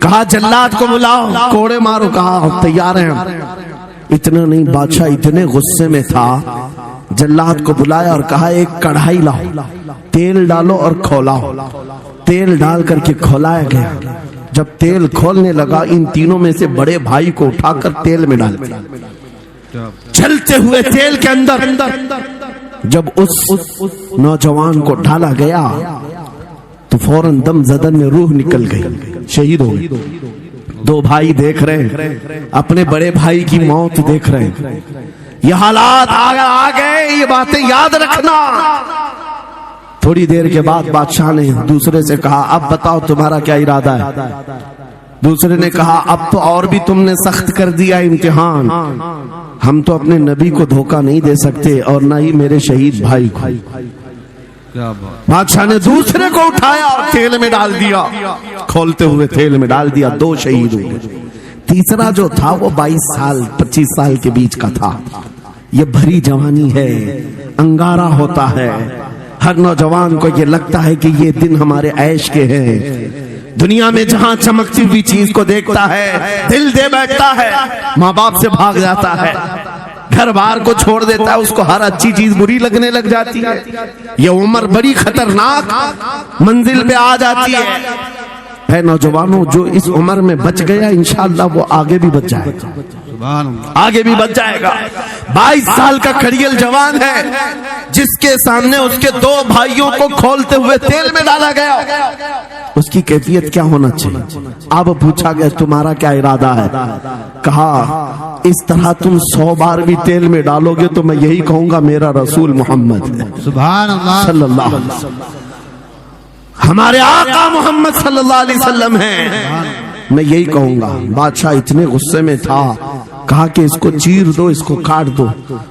کہا جلاد کو بلاؤ، کوڑے مارو، کہا تیار ہیں ہم۔ اتنا نہیں، بادشاہ اتنے غصے میں تھا، جلاد کو بلایا اور کہا ایک کڑھائی لاؤ، تیل ڈالو اور کھولاؤ۔ تیل ڈال کر کے کھولایا گیا۔ جب تیل کھولنے لگا ان تینوں میں سے بڑے بھائی کو اٹھا کر تیل میں ڈال دیا۔ چلتے ہوئے تیل کے اندر جب اس نوجوان کو ڈالا گیا تو فوراً دم زدن میں روح نکل گئی، شہید ہو گئی۔ دو بھائی دیکھ رہے ہیں، اپنے بڑے بھائی کی موت دیکھ رہے ہیں۔ یہ حالات آ گئے، یہ باتیں یاد رکھنا۔ تھوڑی دیر کے بعد بادشاہ نے دوسرے سے کہا اب بتاؤ تمہارا کیا ارادہ ہے؟ دوسرے نے کہا اب تو اور بھی تم نے سخت کر دیا امتحان، ہم تو اپنے نبی کو دھوکہ نہیں دے سکتے اور نہ ہی میرے شہید بھائی کو۔ بادشاہ نے دوسرے کو اٹھایا اور تیل میں ڈال دیا، کھولتے ہوئے تیل میں ڈال دیا، دو شہید ہوئے۔ تیسرا جو تھا وہ 22 سال 25 سال کے بیچ کا تھا۔ یہ بھری جوانی ہے، انگارہ ہوتا ہے، ہر نوجوان کو یہ لگتا ہے کہ یہ دن ہمارے عیش کے ہیں۔ دنیا میں جہاں چمکتی ہوئی چیز کو دیکھتا ہے دل دے بیٹھتا ہے، ماں باپ سے بھاگ جاتا ہے، گھر بار کو چھوڑ دیتا ہے، اس کو ہر اچھی چیز بری لگنے لگ جاتی ہے۔ یہ عمر بڑی خطرناک منزل پہ آ جاتی ہے۔ اے نوجوانوں جو اس عمر میں بچ گیا انشاءاللہ وہ آگے بھی بچ جائے گا، سبحان اللہ، آگے بھی بچ جائے گا۔ 22 سال کا کھڑیل جوان ہے جس کے سامنے اس کے 2 بھائیوں کو کھولتے ہوئے تیل میں ڈالا گیا، اس کی کیفیت کیا ہونا چاہیے؟ اب پوچھا گیا تمہارا کیا ارادہ ہے؟ کہا اس طرح تم 100 بار بھی تیل میں ڈالو گے تو میں یہی کہوں گا میرا رسول محمد ہے سبحان اللہ، صلی اللہ علیہ وسلم، ہمارے آقا محمد صلی اللہ علیہ وسلم ہیں، میں یہی کہوں گا۔ بادشاہ اتنے غصے میں تھا، کہا کہ اس کو چیر دو، اس کو کاٹ دو۔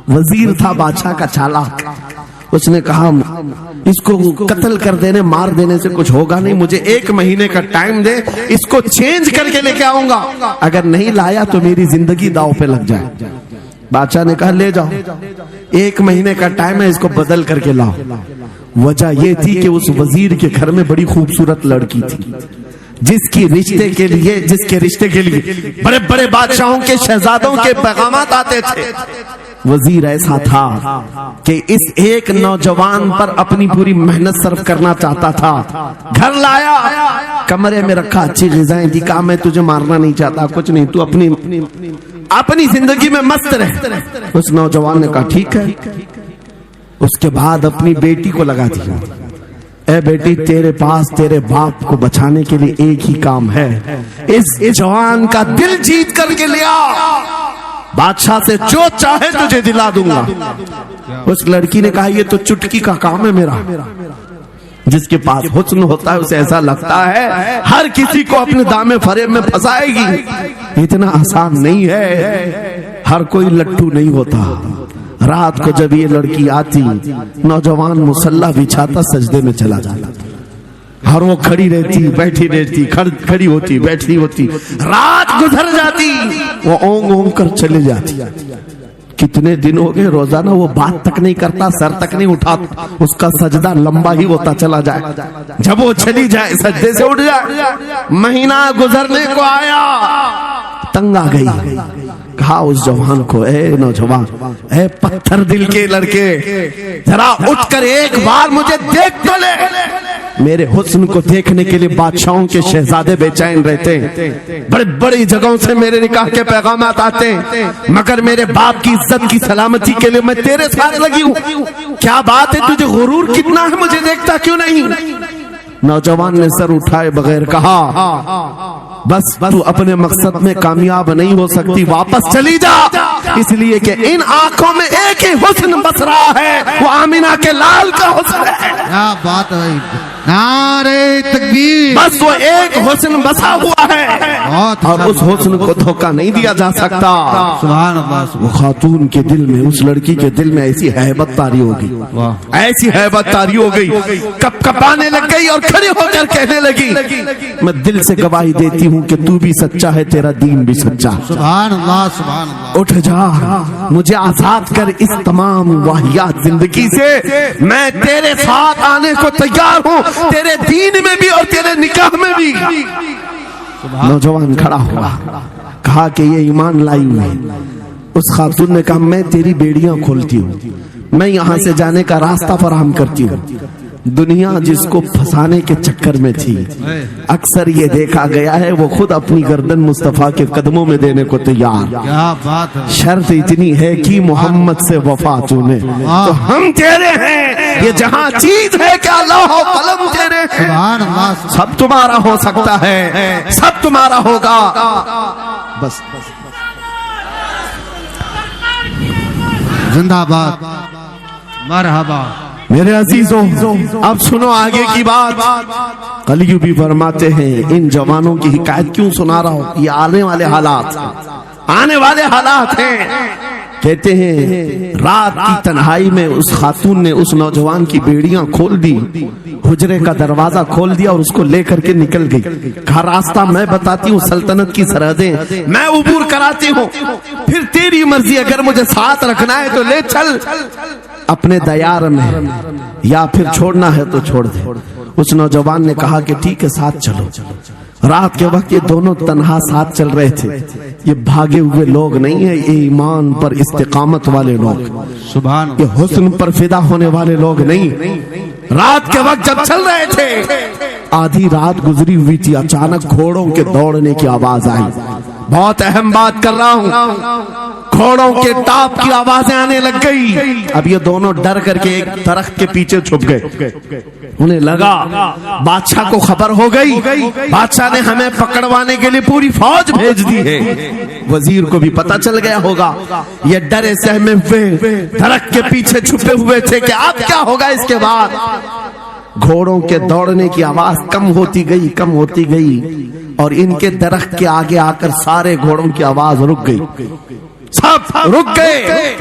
وزیر تھا بادشاہ کا چالاک، اس نے کہا اس کو قتل کر دینے مار دینے سے کچھ ہوگا نہیں، مجھے 1 مہینے کا ٹائم دے، اس کو چینج کر کے لے کے آؤں گا، اگر نہیں لایا تو میری زندگی داؤ پہ لگ جائے۔ بادشاہ نے کہا لے جاؤ، 1 مہینے کا ٹائم ہے، اس کو بدل کر کے لاؤ۔ وجہ یہ تھی کہ اس وزیر کے گھر میں بڑی خوبصورت لڑکی تھی جس کے رشتے کے لیے بڑے بڑے بادشاہوں کے شہزادوں کے پیغامات آتے تھے۔ وزیر ایسا تھا کہ اس ایک نوجوان پر اپنی پوری محنت صرف کرنا چاہتا تھا، گھر لایا، کمرے میں رکھا، اچھی غذائیں دی، کہا میں تجھے مارنا نہیں چاہتا، کچھ نہیں، تو اپنی زندگی میں مست رہ۔ اس نوجوان نے کہا ٹھیک ہے۔ اس کے بعد اپنی بیٹی کو لگا دیا، اے بیٹی تیرے پاس تیرے باپ کو بچانے کے لیے ایک ہی کام ہے، اس جوان کا دل جیت کر کے لیا، بادشاہ سے جو چاہے تجھے دلا دوں گا۔ اس لڑکی نے کہا یہ تو چٹکی کا کام ہے میرا۔ جس کے پاس حسن ہوتا ہے اسے ایسا لگتا ہے ہر کسی کو اپنے دامے فریب میں پھنسائے گی، اتنا آسان نہیں ہے، ہر کوئی لٹو نہیں ہوتا۔ رات کو جب یہ لڑکی آتی، نوجوان مسلح بچھاتا سجدے میں چلا جاتا، اور وہ کھڑی رہتی بیٹھی رہتی، کھڑی ہوتی بیٹھی ہوتی، رات گزر جاتی، وہ اونگ اونگ کر چلے جاتی۔ کتنے دن ہو گئے روزانہ وہ بات تک نہیں کرتا، سر تک نہیں اٹھاتا، اس کا سجدہ لمبا ہی ہوتا چلا جائے، جب وہ چلی جائے سجدے سے اٹھ جائے۔ مہینہ گزرنے کو آیا، تنگ آ گئی، کہا اس جوان کو اے نوجوان، اے پتھر دل کے لڑکے، ذرا اٹھ کر ایک بار مجھے دیکھ تو لے۔ میرے حسن کو دیکھنے کے لیے بادشاہوں کے شہزادے بے چین رہتے ہیں، بڑے بڑی جگہوں سے میرے نکاح کے پیغامات آتے ہیں، مگر میرے باپ کی عزت کی سلامتی کے لیے میں تیرے ساتھ لگی ہوں، کیا بات ہے تجھے غرور کتنا ہے، مجھے دیکھتا کیوں نہیں؟ نوجوان نے سر اٹھائے بغیر کہا بس تو اپنے مقصد میں کامیاب نہیں ہو سکتی، واپس چلی جا، اس لیے کہ ان آنکھوں میں ایک ہی حسن بس رہا ہے، وہ آمینہ کے لال کا حسن ہے۔ کیا بات ہے، نعرہ تکبیر، بس وہ ایک حسن بسا ہوا ہے اور اس حسن کو دھوکہ نہیں دیا جا سکتا۔ سبحان اللہ، وہ خاتون کے دل میں، اس لڑکی کے دل میں ایسی ہیبت طاری ہو گئی، ایسی ہیبت طاری ہو گئی، کپ کپانے لگ گئی اور کھڑی ہو کر کہنے لگی میں دل سے گواہی دیتی ہوں کہ تو بھی سچا ہے، تیرا دین بھی سچا۔ سبحان اللہ، سبحان اللہ، اٹھ جا، مجھے آزاد کر اس تمام واہیات زندگی سے، میں تیرے ساتھ آنے کو تیار ہوں، تیرے دین میں بھی اور تیرے نکاح میں بھی۔ نوجوان کھڑا ہوا، کہا کہ یہ ایمان لائی ہوئی۔ اس خاتون نے کہا میں تیری بیڑیاں کھولتی ہوں، میں یہاں سے جانے کا راستہ فراہم کرتی ہوں۔ دنیا جس کو پھنسانے کے چکر میں تھی، اکثر یہ دیکھا گیا ہے وہ خود اپنی گردن مصطفیٰ کے قدموں میں دینے کو تیار۔ کیا بات ہے، شرط اتنی ہے کہ محمد سے وفا تمہیں، تو ہم تیرے ہیں، یہ جہاں چیز ہے کہ اللہ و قلم تیرے ہیں، سبحان اللہ، سب تمہارا ہو سکتا ہے، سب تمہارا ہوگا، بس زندہ باد، مرحبا۔ میرے عزیزوں اب سنو آگے کی بات۔ قلیو بھی فرماتے ہیں ان جوانوں کی حکایت کیوں سنا رہا ہوں، یہ آنے والے حالات ہیں۔ کہتے ہیں رات کی تنہائی میں اس خاتون نے اس نوجوان کی بیڑیاں کھول دی، حجرے کا دروازہ کھول دیا اور اس کو لے کر کے نکل گئی، کہا راستہ میں بتاتی ہوں، سلطنت کی سرحدیں میں عبور کراتی ہوں، پھر تیری مرضی، اگر مجھے ساتھ رکھنا ہے تو لے چل اپنے دیار میں، یا پھر چھوڑنا ہے تو چھوڑ دے۔ اس نوجوان نے کہا کہ ٹھیک ہے ساتھ چلو۔ رات کے وقت یہ دونوں تنہا ساتھ چل رہے تھے. یہ بھاگے ہوئے لوگ نہیں ہیں, یہ ایمان پر استقامت والے لوگ, سبحان یہ حسن پر فدا ہونے والے لوگ نہیں. رات کے وقت جب چل رہے تھے, آدھی رات گزری ہوئی تھی, اچانک گھوڑوں کے دوڑنے کی آواز آئی. بہت اہم بات کر رہا ہوں, گھوڑوں کے ٹاپ کی آوازیں آنے لگ گئی. اب یہ دونوں ڈر کر کے ایک درخت کے پیچھے چھپ گئے. انہیں لگا بادشاہ کو خبر ہو گئی, بادشاہ نے ہمیں پکڑوانے کے لیے پوری فوج بھیج دی ہے. وزیر کو بھی پتا چل گیا ہوگا. یہ ڈرے سہمے ہوئے درخت کے پیچھے چھپے ہوئے تھے کہ اب کیا ہوگا اس کے بعد. گھوڑوں کے دوڑنے کی آواز کم ہوتی گئی اور ان کے درخت کے آگے آ کر سارے گھوڑوں کی آواز رک گئی, سب رک گئے.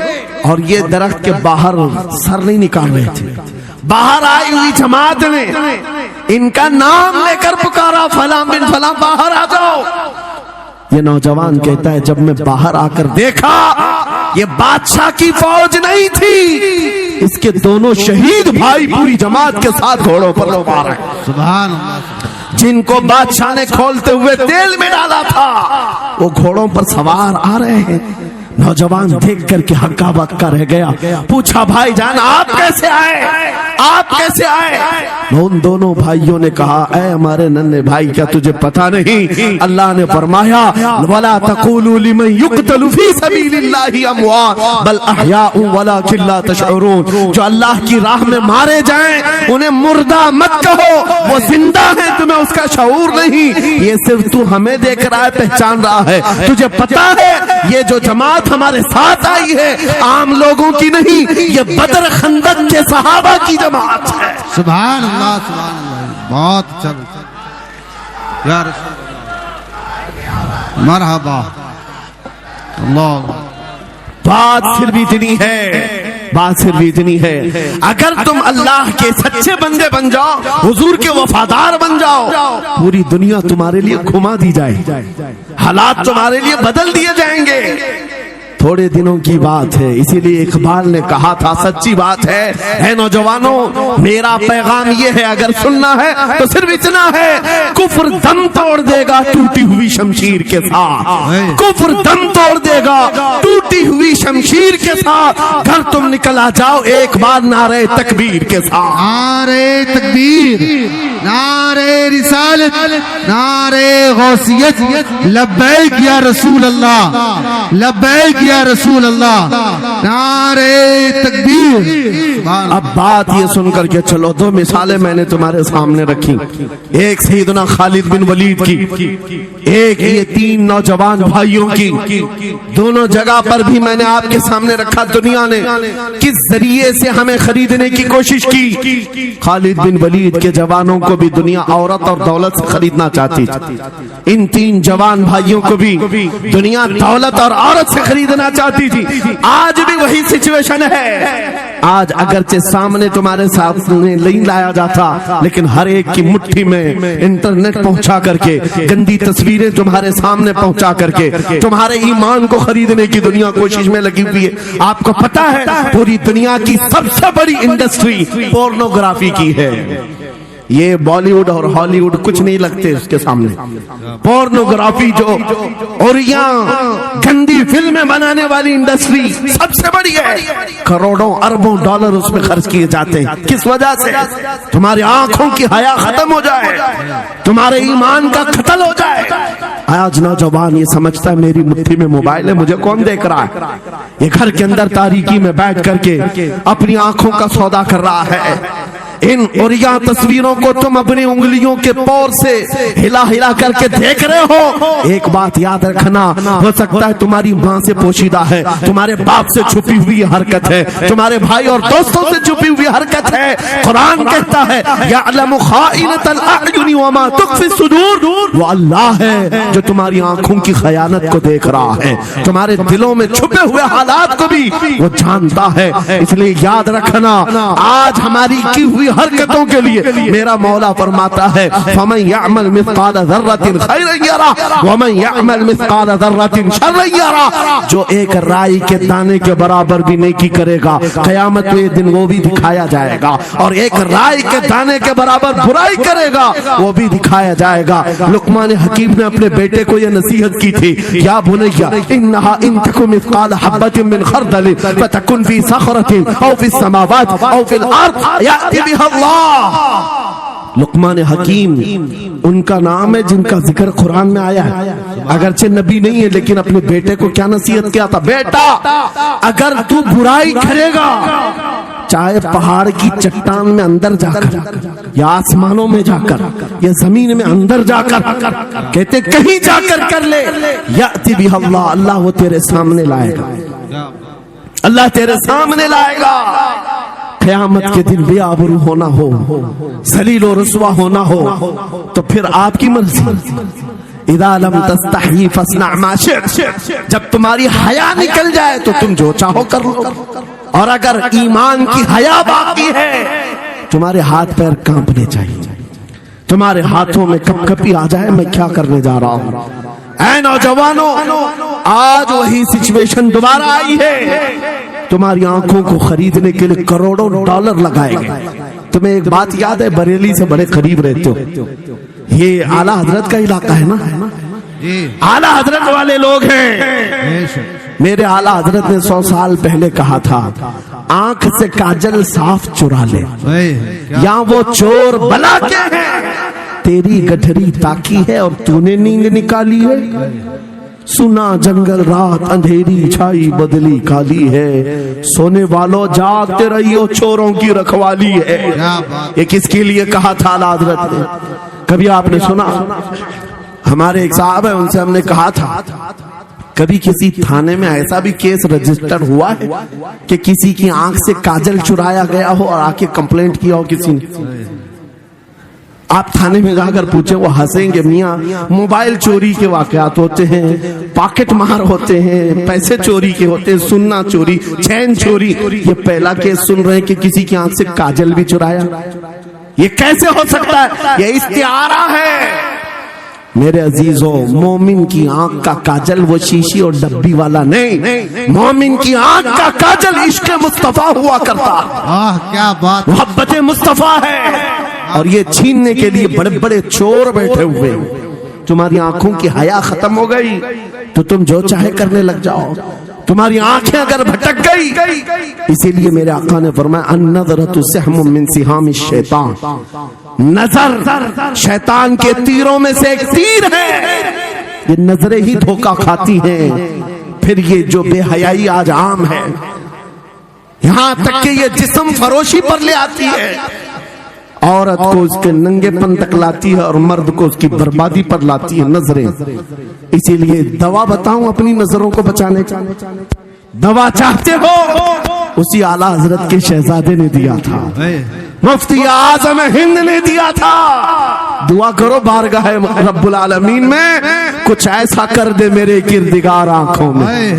اور یہ درخت کے باہر سر نہیں نکال رہے تھے. باہر آئی ہوئی جماعت نے ان کا نام لے کر پکارا, فلاں بن فلاں باہر آ جاؤ. یہ نوجوان کہتا ہے جب میں باہر آ کر دیکھا یہ بادشاہ کی فوج نہیں تھی, اس کے دونوں شہید بھائی پوری جماعت کے ساتھ گھوڑوں پر سوار ہیں. سبحان اللہ. جن کو بادشاہ نے کھولتے ہوئے تیل میں ڈالا تھا وہ گھوڑوں پر سوار آ رہے ہیں. نوجوان دیکھ کر کے ہکا بکا رہ گیا. پوچھا بھائی جان آپ کیسے آئے؟ ان دونوں بھائیوں نے کہا اے ہمارے ننھے بھائی کیا تجھے پتا نہیں اللہ نے فرمایا ولا تقولوا لمن يقتل في سبيل الله اموات بل احياء ولكن لا تشعرون. جو اللہ کی راہ میں مارے جائیں انہیں مردہ مت کہو, وہ زندہ ہیں, تمہیں اس کا شعور نہیں. یہ صرف تو ہمیں دیکھ رہا ہے, پہچان رہا ہے. تجھے پتا ہے یہ جو جماعت ہمارے ساتھ آئی ہے عام لوگوں کی نہیں, یہ بدر خندق کے صحابہ کی جماعت ہے. سبحان اللہ, سبحان اللہ. بہت اچھا یا رسول اللہ, مرحبا. اللہ. بات صرف اتنی ہے, اگر تم اللہ کے سچے بندے بن جاؤ, حضور کے وفادار بن جاؤ, پوری دنیا تمہارے لیے گھما دی جائے, حالات تمہارے لیے بدل دیے جائیں گے. تھوڑے دنوں کی بات ہے, اسی لیے اقبال نے کہا تھا سچی بات ہے, اے نوجوانوں میرا پیغام یہ ہے اگر سننا ہے تو صرف اتنا ہے, کفر دم توڑ دے گا ٹوٹی ہوئی شمشیر کے ساتھ. کفر دم توڑ دے گا ٹوٹی ہوئی شمشیر کے ساتھ. گھر تم نکل آ جاؤ ایک بار نعرے تکبیر کے ساتھ. نعرے تکبیر, نعرے رسالت, نعرے غوثیت, لبیک یا رسول اللہ, لبیک یا رسول اللہ, نعرے تکبیر. اب بات یہ سن کر کے چلو, دو مثالیں میں نے تمہارے سامنے رکھی, ایک سیدنا خالد بن ولید کی, ایک یہ تین نوجوان بھائیوں کی. دونوں جگہ پر بھی میں نے آپ کے سامنے رکھا دنیا نے کس ذریعے سے ہمیں خریدنے کی کوشش کی. خالد بن ولید کے جوانوں کو بھی دنیا عورت اور دولت سے خریدنا چاہتی تھی, ان تین جوان بھائیوں کو بھی دنیا دولت اور عورت سے خریدنا چاہتی تھی. آج بھی وہی سچویشن ہے. آج اگرچہ سامنے تمہارے سامنے نہیں لایا جاتا, لیکن ہر ایک کی مٹھی میں انٹرنیٹ پہنچا کر کے, گندی تصویریں تمہارے سامنے پہنچا کر کے تمہارے ایمان کو خریدنے کی دنیا کوشش میں لگی ہوئی ہے. آپ کو پتا ہے پوری دنیا کی سب سے بڑی انڈسٹری پورنوگرافی کی ہے. یہ بالی ووڈ اور ہالی ووڈ کچھ نہیں لگتے اس کے سامنے. پورنوگرافی جو اوریاں گندی فلمیں بنانے والی انڈسٹری سب سے بڑی ہے, کروڑوں اربوں ڈالر اس میں خرچ کیے جاتے ہیں. کس وجہ سے؟ تمہاری آنکھوں کی حیا ختم ہو جائے, تمہارے ایمان کا قتل ہو جائے. آج نوجوان یہ سمجھتا ہے میری مٹھی میں موبائل ہے, مجھے کون دیکھ رہا ہے. یہ گھر کے اندر تاریکی میں بیٹھ کر کے اپنی آنکھوں کا سودا کر رہا ہے. ان اوریاں تصویروں کو تم اپنی انگلیوں کے پور سے ہلا ہلا کر کے دیکھ رہے ہو. ایک بات یاد رکھنا, ہو سکتا ہے تمہاری ماں سے پوشیدہ ہے, تمہارے باپ سے چھپی ہوئی حرکت ہے, تمہارے بھائی اور دوستوں سے چھپی ہوئی حرکت ہے. قرآن کہتا ہے یعلم خائنۃ الاعین وما تخفی الصدور, وہ اللہ ہے جو تمہاری آنکھوں کی خیانت کو دیکھ رہا ہے, تمہارے دلوں میں چھپے ہوئے حالات کو بھی وہ جانتا ہے. اس لیے یاد رکھنا آج ہماری کی ہوئی حرکتوں کے لیے میرا مولا فرماتا ہے فمن يعمل مثقال ذرة خيرا يره ومن يعمل مثقال ذرة شرا يره. جو ایک رائی کے دانے کے برابر بھی نیکی کرے گا قیامت کے دن وہ بھی دکھایا جائے گا, اور ایک رائی کے دانے کے برابر برائی کرے گا وہ بھی دکھایا جائے گا. لقمان حکیم نے اپنے بیٹے کو یہ نصیحت کی تھی، یا بنیا انہا ان تک مثقال حبۃ من خردل فتکن فی صخرۃ او فی السماوات او فی الارض یأتی بها اللہ۔ لقمان حکیم ان کا نام ہے جن کا ذکر قرآن میں آیا ہے، اگرچہ نبی نہیں ہے لیکن اپنے بیٹے کو کیا نصیحت کیا تھا؟ بیٹا اگر تو برائی کرے گا، چاہے پہاڑ کی چٹان میں اندر جا کر یا آسمانوں میں جا کر یا زمین میں اندر جا کر، کہتے کہیں جا کر کر لے، یأتی بہ اللہ، اللہ وہ تیرے سامنے لائے گا، اللہ تیرے سامنے لائے گا۔ قیامت کے دن بے آبرو ہونا ہو، ذلیل و رسوا ہونا ہو تو پھر آپ کی مرضی، اذا لم تستحی فاصنع ما شئت، جب تمہاری حیا نکل جائے تو تم جو چاہو کر لو، اور اگر ایمان کی حیا باقی ہے تمہارے ہاتھ پیر کانپنے چاہیے، تمہارے ہاتھوں میں کپ کپی آ جائے میں کیا کرنے جا رہا ہوں۔ اے نوجوانوں، آج وہی سچویشن دوبارہ آئی ہے، تمہاری آنکھوں کو خریدنے کے لیے کروڑوں ڈالر لگائے گئے۔ تمہیں ایک بات یاد ہے، بریلی سے بڑے قریب رہتے ہو، یہ اعلیٰ حضرت کا علاقہ ہے نا، اعلیٰ حضرت والے لوگ ہیں۔ میرے اعلیٰ حضرت نے 100 سال پہلے کہا تھا، آنکھ سے کاجل صاف چرا لے، یا وہ چور بلا کے ہیں، تیری گٹھری تاکی ہے اور تو نے نیند نکالی ہے، سنا جنگل رات اندھیری چھائی بدلی کالی ہے، سونے والوں جاگتے رہیو چوروں کی رکھوالی ہے۔ یہ کس کے لیے کہا تھا اعلیٰ حضرت نے؟ کبھی آپ نے سنا؟ ہمارے ایک صاحب ہیں، ان سے ہم نے کہا تھا کبھی کسی تھانے میں ایسا بھی کیس رجسٹر ہوا ہے کہ کسی کی آنکھ سے کاجل چرایا گیا ہو اور آ کے کمپلینٹ کیا ہو کسی نے؟ آپ تھانے میں جا کر پوچھیں، وہ ہنسیں گے، میاں موبائل چوری کے واقعات ہوتے ہیں، پاکٹ مار ہوتے ہیں، پیسے چوری کے ہوتے ہیں، سننا چوری، چین چوری، یہ پہلا کیس سن رہے ہیں کہ کسی کی آنکھ سے کاجل بھی چرایا۔ یہ کیسے ہو سکتا ہے؟ یہ استعارہ ہے۔ میرے عزیزوں، مومن کی آنکھ کا کاجل وہ شیشی اور ڈبی والا نہیں، مومن کی آنکھ کا کاجل عشق مصطفیٰ ہوا کرتا، کیا بات، محبت مصطفیٰ ہے، اور یہ چھیننے کے لیے بڑے بڑے چور بیٹھے ہوئے۔ تمہاری آنکھوں کی حیا ختم ہو گئی تو تم جو چاہے کرنے لگ جاؤ، تمہاری آنکھیں اگر بھٹک گئی، اسی لیے میرے آقا نے فرمایا النظرۃ سہم من سہام الشیطان، نظر شیطان کے تیروں میں سے ایک تیر ہے، یہ نظریں ہی دھوکہ کھاتی ہیں۔ پھر یہ جو بے حیائی آج عام ہے، یہاں تک کہ یہ جسم فروشی پر لے آتی ہے، عورت کو اس کے ننگے پن تک لاتی ہے اور مرد کو اس کی بربادی پر لاتی ہے نظریں۔ اسی لیے دوا بتاؤں اپنی نظروں کو بچانے کا؟ دوا چاہتے ہو؟ اسی اعلیٰ حضرت کے شہزادے نے دیا تھا، مفتی اعظم ہند نے دیا تھا۔ دعا کرو بارگاہ رب العالمین میں کچھ ایسا کر دے میرے کردگار آنکھوں میں،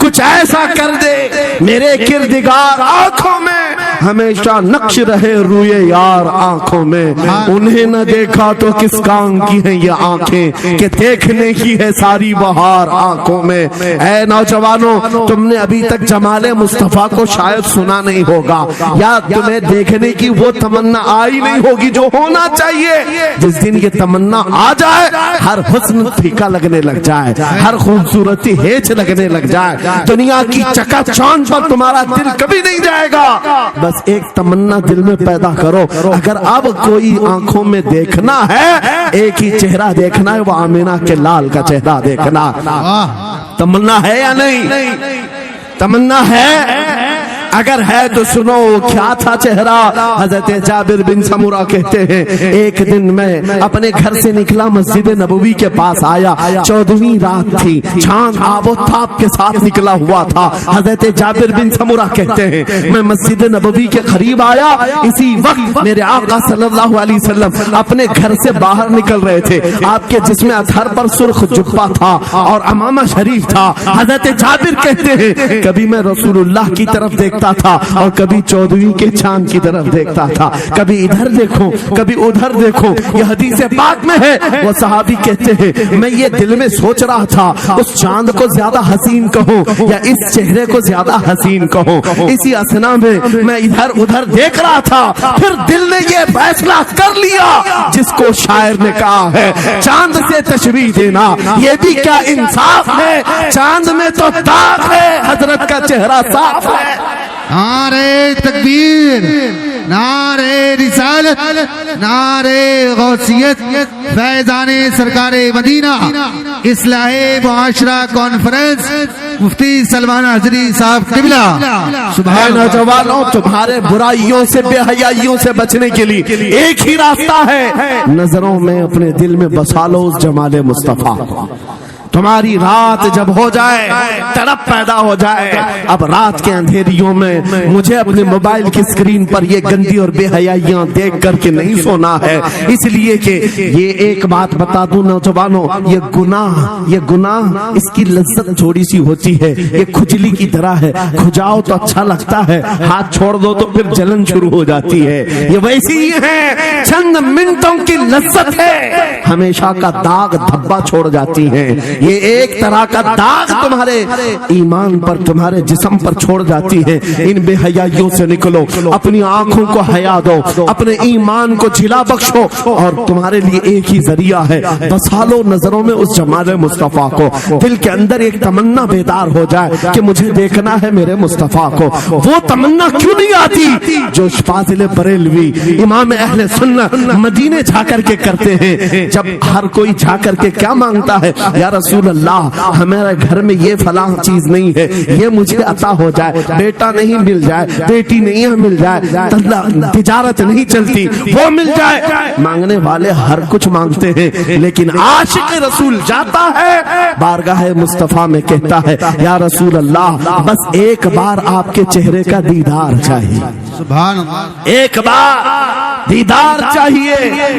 کچھ ایسا کر دے میرے کردگار آنکھوں میں، ہمیشہ نقش رہے روئے یار آنکھوں میں، انہیں نہ دیکھا تو کس کام کی ہیں یہ آنکھیں کہ دیکھنے کی ہے ساری بہار آنکھوں میں۔ اے نوجوانوں، تم نے ابھی تک جمال مصطفیٰ کو شاید سنا نہیں ہوگا، یا تمہیں دیکھنے کی وہ تمنا آئی نہیں ہوگی جو ہونا چاہیے۔ جس دن یہ تمنا آ جائے، ہر حسن پھیکا لگنے لگ جائے، ہر خوبصورتی ہیچ لگنے لگ جائے، دنیا کی چکا چوند پر تمہارا دل کبھی نہیں جائے گا۔ بس ایک تمنا دل میں پیدا کرو، اگر اب کوئی آنکھوں میں دیکھنا ہے، ایک ہی چہرہ دیکھنا ہے، وہ آمینہ کے لال کا چہرہ دیکھنا۔ تمنا ہے یا نہیں؟ تمنا ہے؟ اگر ہے تو سنو کیا تھا چہرہ۔ حضرت جابر بن سمرہ کہتے ہیں ایک دن میں اپنے گھر سے نکلا، مسجد نبوی کے پاس آیا، 14ویں رات تھی، چاند آب و تاب کے ساتھ نکلا ہوا تھا۔ حضرت جابر بن سمرہ کہتے ہیں میں مسجد نبوی کے قریب آیا، اسی وقت میرے آقا صلی اللہ علیہ وسلم اپنے گھر سے باہر نکل رہے تھے، آپ کے جسم اطہر پر سرخ جبہ تھا اور امامہ شریف تھا۔ حضرت جابر کہتے ہیں کبھی میں رسول اللہ کی طرف دیکھتا دیکھتا تھا اور کبھی 14ویں کے چاند کی طرف دیکھتا تھا، کبھی ادھر دیکھو کبھی ادھر دیکھو۔ یہ حدیث پاک میں ہے، وہ صحابی کہتے ہیں میں یہ دل میں سوچ رہا تھا اس چاند کو زیادہ حسین کہوں یا اس چہرے کو زیادہ حسین کہوں۔ اسی اسنا میں میں ادھر ادھر دیکھ رہا تھا، پھر دل نے یہ فیصلہ کر لیا جس کو شاعر نے کہا ہے چاند سے تشبیہ دینا یہ بھی کیا انصاف ہے، چاند میں تو داغ ہے، حضرت کا چہرہ صاف ہے۔ نعرے تکبیر، نعرے رسالت، نعرے غوثیت، فیضان سرکار مدینہ، اصلاح معاشرہ کانفرنس، مفتی سلمان حضری صاحب قبلہ۔ سبحان نوجوانوں، تمہارے برائیوں سے بے حیائیوں سے بچنے کے لیے ایک ہی راستہ ہے، نظروں میں اپنے دل میں بسا لو اس جمال مصطفیٰ۔ تمہاری رات جب ہو جائے، تڑپ پیدا ہو جائے، اب رات کے اندھیریوں میں مجھے اپنے موبائل کی اسکرین پر یہ گندی اور بے حیائیاں دیکھ کر کے نہیں سونا ہے، اس لیے کہ یہ ایک بات بتا دوں نوجوانوں، یہ گناہ اس کی لذت تھوڑی سی ہوتی ہے، یہ کھجلی کی طرح ہے، کھجاؤ تو اچھا لگتا ہے، ہاتھ چھوڑ دو تو پھر جلن شروع ہو جاتی ہے، یہ ویسی ہی ہے، چند منٹوں کی لذت ہے، ہمیشہ کا داغ دھبا چھوڑ جاتی ہے، یہ ایک طرح کا داغ تمہارے ایمان پر تمہارے جسم پر چھوڑ جاتی ہے۔ ان بے حیائیوں سے نکلو، اپنی آنکھوں کو حیا دو، اپنے ایمان کو جلا بخشو، اور تمہارے لیے ایک ہی ذریعہ ہے، بسا لو نظروں میں اس جمال مصطفیٰ کو، دل کے اندر ایک تمنا بیدار ہو جائے کہ مجھے دیکھنا ہے میرے مصطفیٰ کو۔ وہ تمنا کیوں نہیں آتی جو فاضل بریلوی امام اہل سنت مدینے جا کر کے کرتے ہیں؟ جب ہر کوئی جا کر کے کیا مانگتا ہے، یا رسول اللہ ہمارے گھر میں یہ فلاں چیز نہیں ہے، یہ مجھے عطا ہو جائے، بیٹا نہیں مل جائے، بیٹی نہیں مل جائے، تجارت نہیں چلتی وہ مل جائے۔ مانگنے والے ہر کچھ مانگتے ہیں، لیکن عاشق رسول جاتا ہے بارگاہ مصطفیٰ میں کہتا ہے یا رسول اللہ بس ایک بار آپ کے چہرے کا دیدار چاہیے، سبحان اللہ، ایک بار دیدار چاہیے۔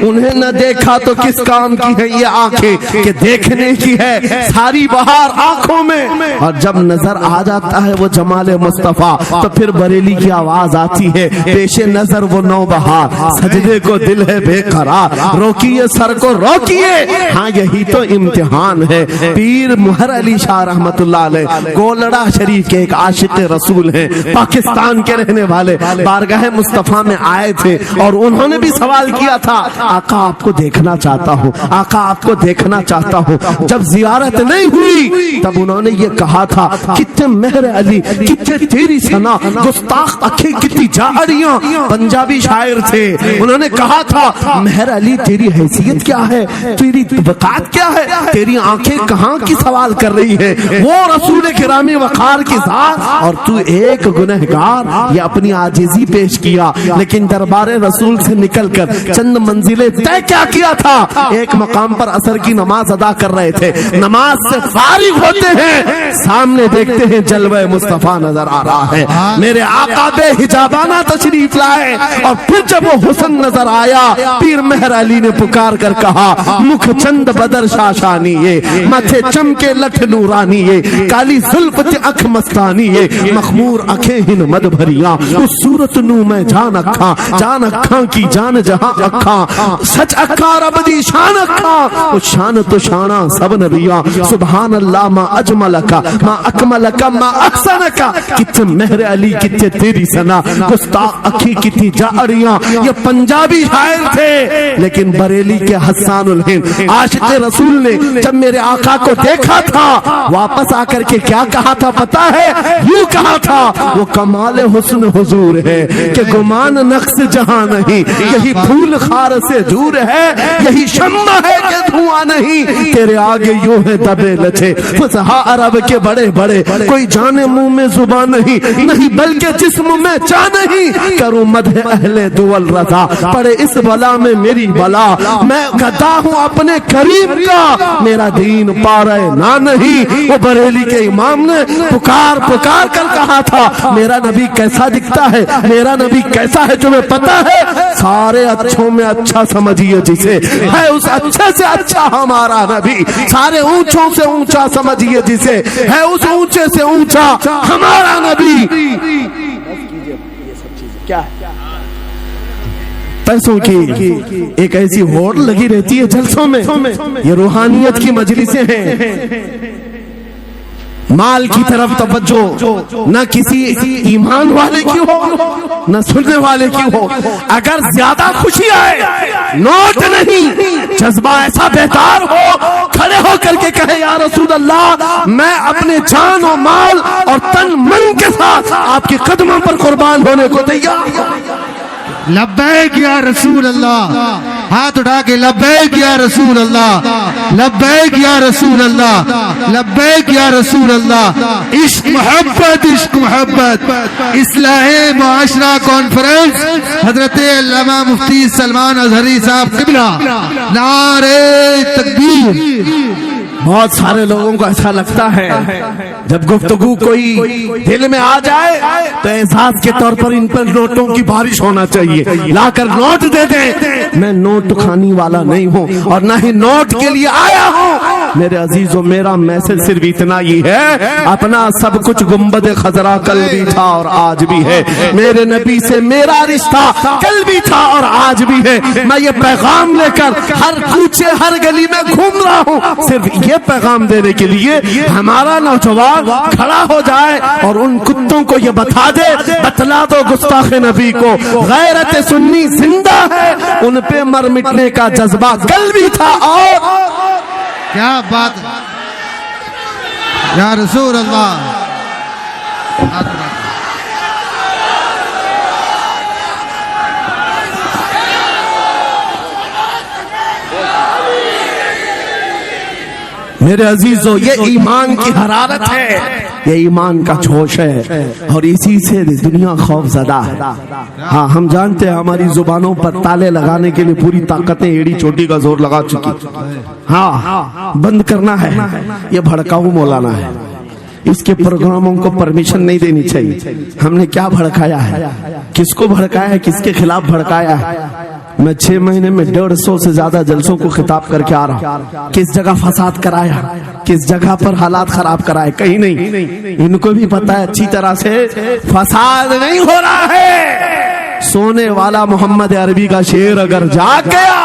انہیں نہ دیکھا تو کس کام کی ہے یہ آنکھیں کہ دیکھنے کی ہے ساری بہار آنکھوں میں، اور جب نظر آ جاتا ہے وہ جمال مصطفیٰ تو پھر بریلی کی آواز آتی ہے پیش نظر وہ نو بہار، سجدے کو دل ہے بے قرار، روکیے سر کو روکیے، ہاں یہی تو امتحان ہے۔ پیر مہر علی شاہ رحمت اللہ علیہ گولڑا شریف کے ایک عاشق رسول ہیں، پاکستان کے رہنے والے، بارگاہ مصطفیٰ میں آئے تھے اور انہوں نے بھی سوال کیا تھا آقا آپ کو دیکھنا چاہتا ہوں، آقا آپ کو دیکھنا چاہتا ہوں۔ جب زیارت نہیں ہوئی تب انہوں نے یہ کہا تھا کتنے مہر علی کتنے تیری ثنا، گستاخ اکھیں کتنی جاڑیاں، پنجابی شاعر تھے، انہوں نے کہا تھا مہر علی تیری حیثیت کیا ہے، تیری وقات کیا ہے، تیری آنکھیں کہاں کی سوال کر رہی ہے، وہ رسول کرامی وقار کی ذات اور تو ایک گنہگار۔ یہ اپنی عاجزی پیش کیا، لیکن دربار رسول سے نکل کر چند منزلیں طے کیا تھا، ایک مقام پر عصر کی نماز ادا کر رہے تھے، نماز سے فارغ ہوتے ہیں سامنے دیکھتے ہیں جلوہ مصطفیٰ نظر آ رہا ہے، میرے آقا بے حجابانہ تشریف لائے، اور پھر جب وہ حسن نظر آیا پیر مہر علی نے پکار کر کہا مکھ چند بدر شاشانی ماتھے چمکے لٹھ نورانی کالی زلف تے اکھ مستانی مخمور اکھیں ہن مد بھریاں، اس صورت نو میں جان اکھاں کی جان جہاں اکھاں، سچ اکھاں رب دی شان اکھاں، اس شان تو شانہ سب نبیاں، سبحان اللہ ما اجملکا ما اکملکا ما احسنکا، کتنے مہر علی کتنے تیری ثنا، گستاخ اکھی کتنی جاڑیاں۔ یہ پنجابی شاعر تھے، لیکن بریلی کے حسان الہند عاشق رسول نے جب میرے آقا کو دیکھا تھا واپس آ کر کے کیا کہا تھا پتا ہے، یوں کہا تھا وہ کمال حسن حضور ہے کہ گمان نقص جہاں نہیں، یہی پھول خار سے دور ہے، یہی شمع ہے کہ دھواں نہیں، تیرے آگے یوں ہے دبے لچے فصحا عرب کے بڑے بڑے، کوئی جانے منہ میں زبان نہیں بلکہ جسم میں جان نہیں، کروں مدح اہل دول رضا پڑے اس بلا میں میری بلا، میں گدا ہوں اپنے کریم کا، میرا دین پارے نہ نہیں۔ وہ بریلی کے امام نے پکار کر کہا تھا میرا نبی کیسا دکھتا ہے، میرا نبی کیسا ہے، تمہیں پتا ہے سارے اچھوں میں اچھا سمجھیے جسے، ہے اس اچھے سے اچھا ہمارا نبی، سارے اونچوں سے اونچا سمجھیے جسے، ہے اس اونچے سے اونچا ہمارا نبی۔ کیا پیسوں کی ایک ایسی ہوڑ لگی رہتی ہے جلسوں میں. یہ روحانیت کی مجلسیں ہیں. مال کی طرف توجہ نہ کسی ایمان والے کی ہو نہ سننے والے کی ہو. اگر زیادہ خوشی آئے نوٹ نہیں, جذبہ ایسا بیدار ہو, کھڑے ہو کر کے کہے یا رسول اللہ میں اپنے جان و مال اور تن من کے ساتھ آپ کے قدموں پر قربان ہونے کو تیار. لبیک یا رسول اللہ, ہاتھ اٹھا کے لبیک یا رسول اللہ, لبیک یا رسول اللہ, لبیک یا رسول اللہ. عشق محبت, عشق محبت. اصلاح معاشرہ کانفرنس حضرت علامہ مفتی سلمان اظہری صاحب قبلہ, نعرہ تکبیر. بہت سارے لوگوں کو ایسا لگتا ہے جب گفتگو کوئی دل میں آ جائے تو احساس کے طور پر ان پر نوٹوں کی بارش ہونا چاہیے, لا کر نوٹ دے دیں. میں نوٹ کھانی والا نہیں ہوں اور نہ ہی نوٹ کے لیے آیا ہوں. میرے عزیزوں, میرا میسج صرف اتنا ہی ہے, اپنا سب کچھ گنبد خضرا کل بھی تھا اور آج بھی ہے. میرے نبی سے میرا رشتہ کل بھی تھا اور آج بھی ہے. میں یہ پیغام لے کر ہر کوچے ہر گلی میں گھوم رہا ہوں, صرف یہ پیغام دینے کے لیے ہمارا نوجوان کھڑا ہو جائے اور ان کتوں کو یہ بتا دے, بتلا دو گستاخ نبی کو غیرت سنی زندہ ہے, ان پہ مر مٹنے کا جذبہ کل بھی تھا. اور کیا بات یا رسول اللہ. میرے عزیزو, یہ ایمان کی حرارت ہے, یہ ایمان کا جوش ہے اور اسی سے دنیا خوف زدہ ہے. ہاں ہم جانتے ہیں ہماری زبانوں پر تالے لگانے کے لیے پوری طاقتیں ایڑی چوٹی کا زور لگا چکی. ہاں بند کرنا ہے. یہ بھڑکاؤ مولانا ہے, اس کے پروگراموں کو پرمیشن نہیں دینی چاہیے. ہم نے کیا بھڑکایا ہے, کس کو بھڑکایا ہے, کس کے خلاف بھڑکایا ہے. میں 6 مہینے میں 150 سے زیادہ جلسوں کو خطاب کر کے آ رہا. کس جگہ فساد کرایا, کس جگہ پر حالات خراب کرائے, کہیں نہیں. ان کو بھی پتا ہے اچھی طرح سے فساد نہیں ہو رہا ہے. سونے والا محمد عربی کا شعر اگر جاگ گیا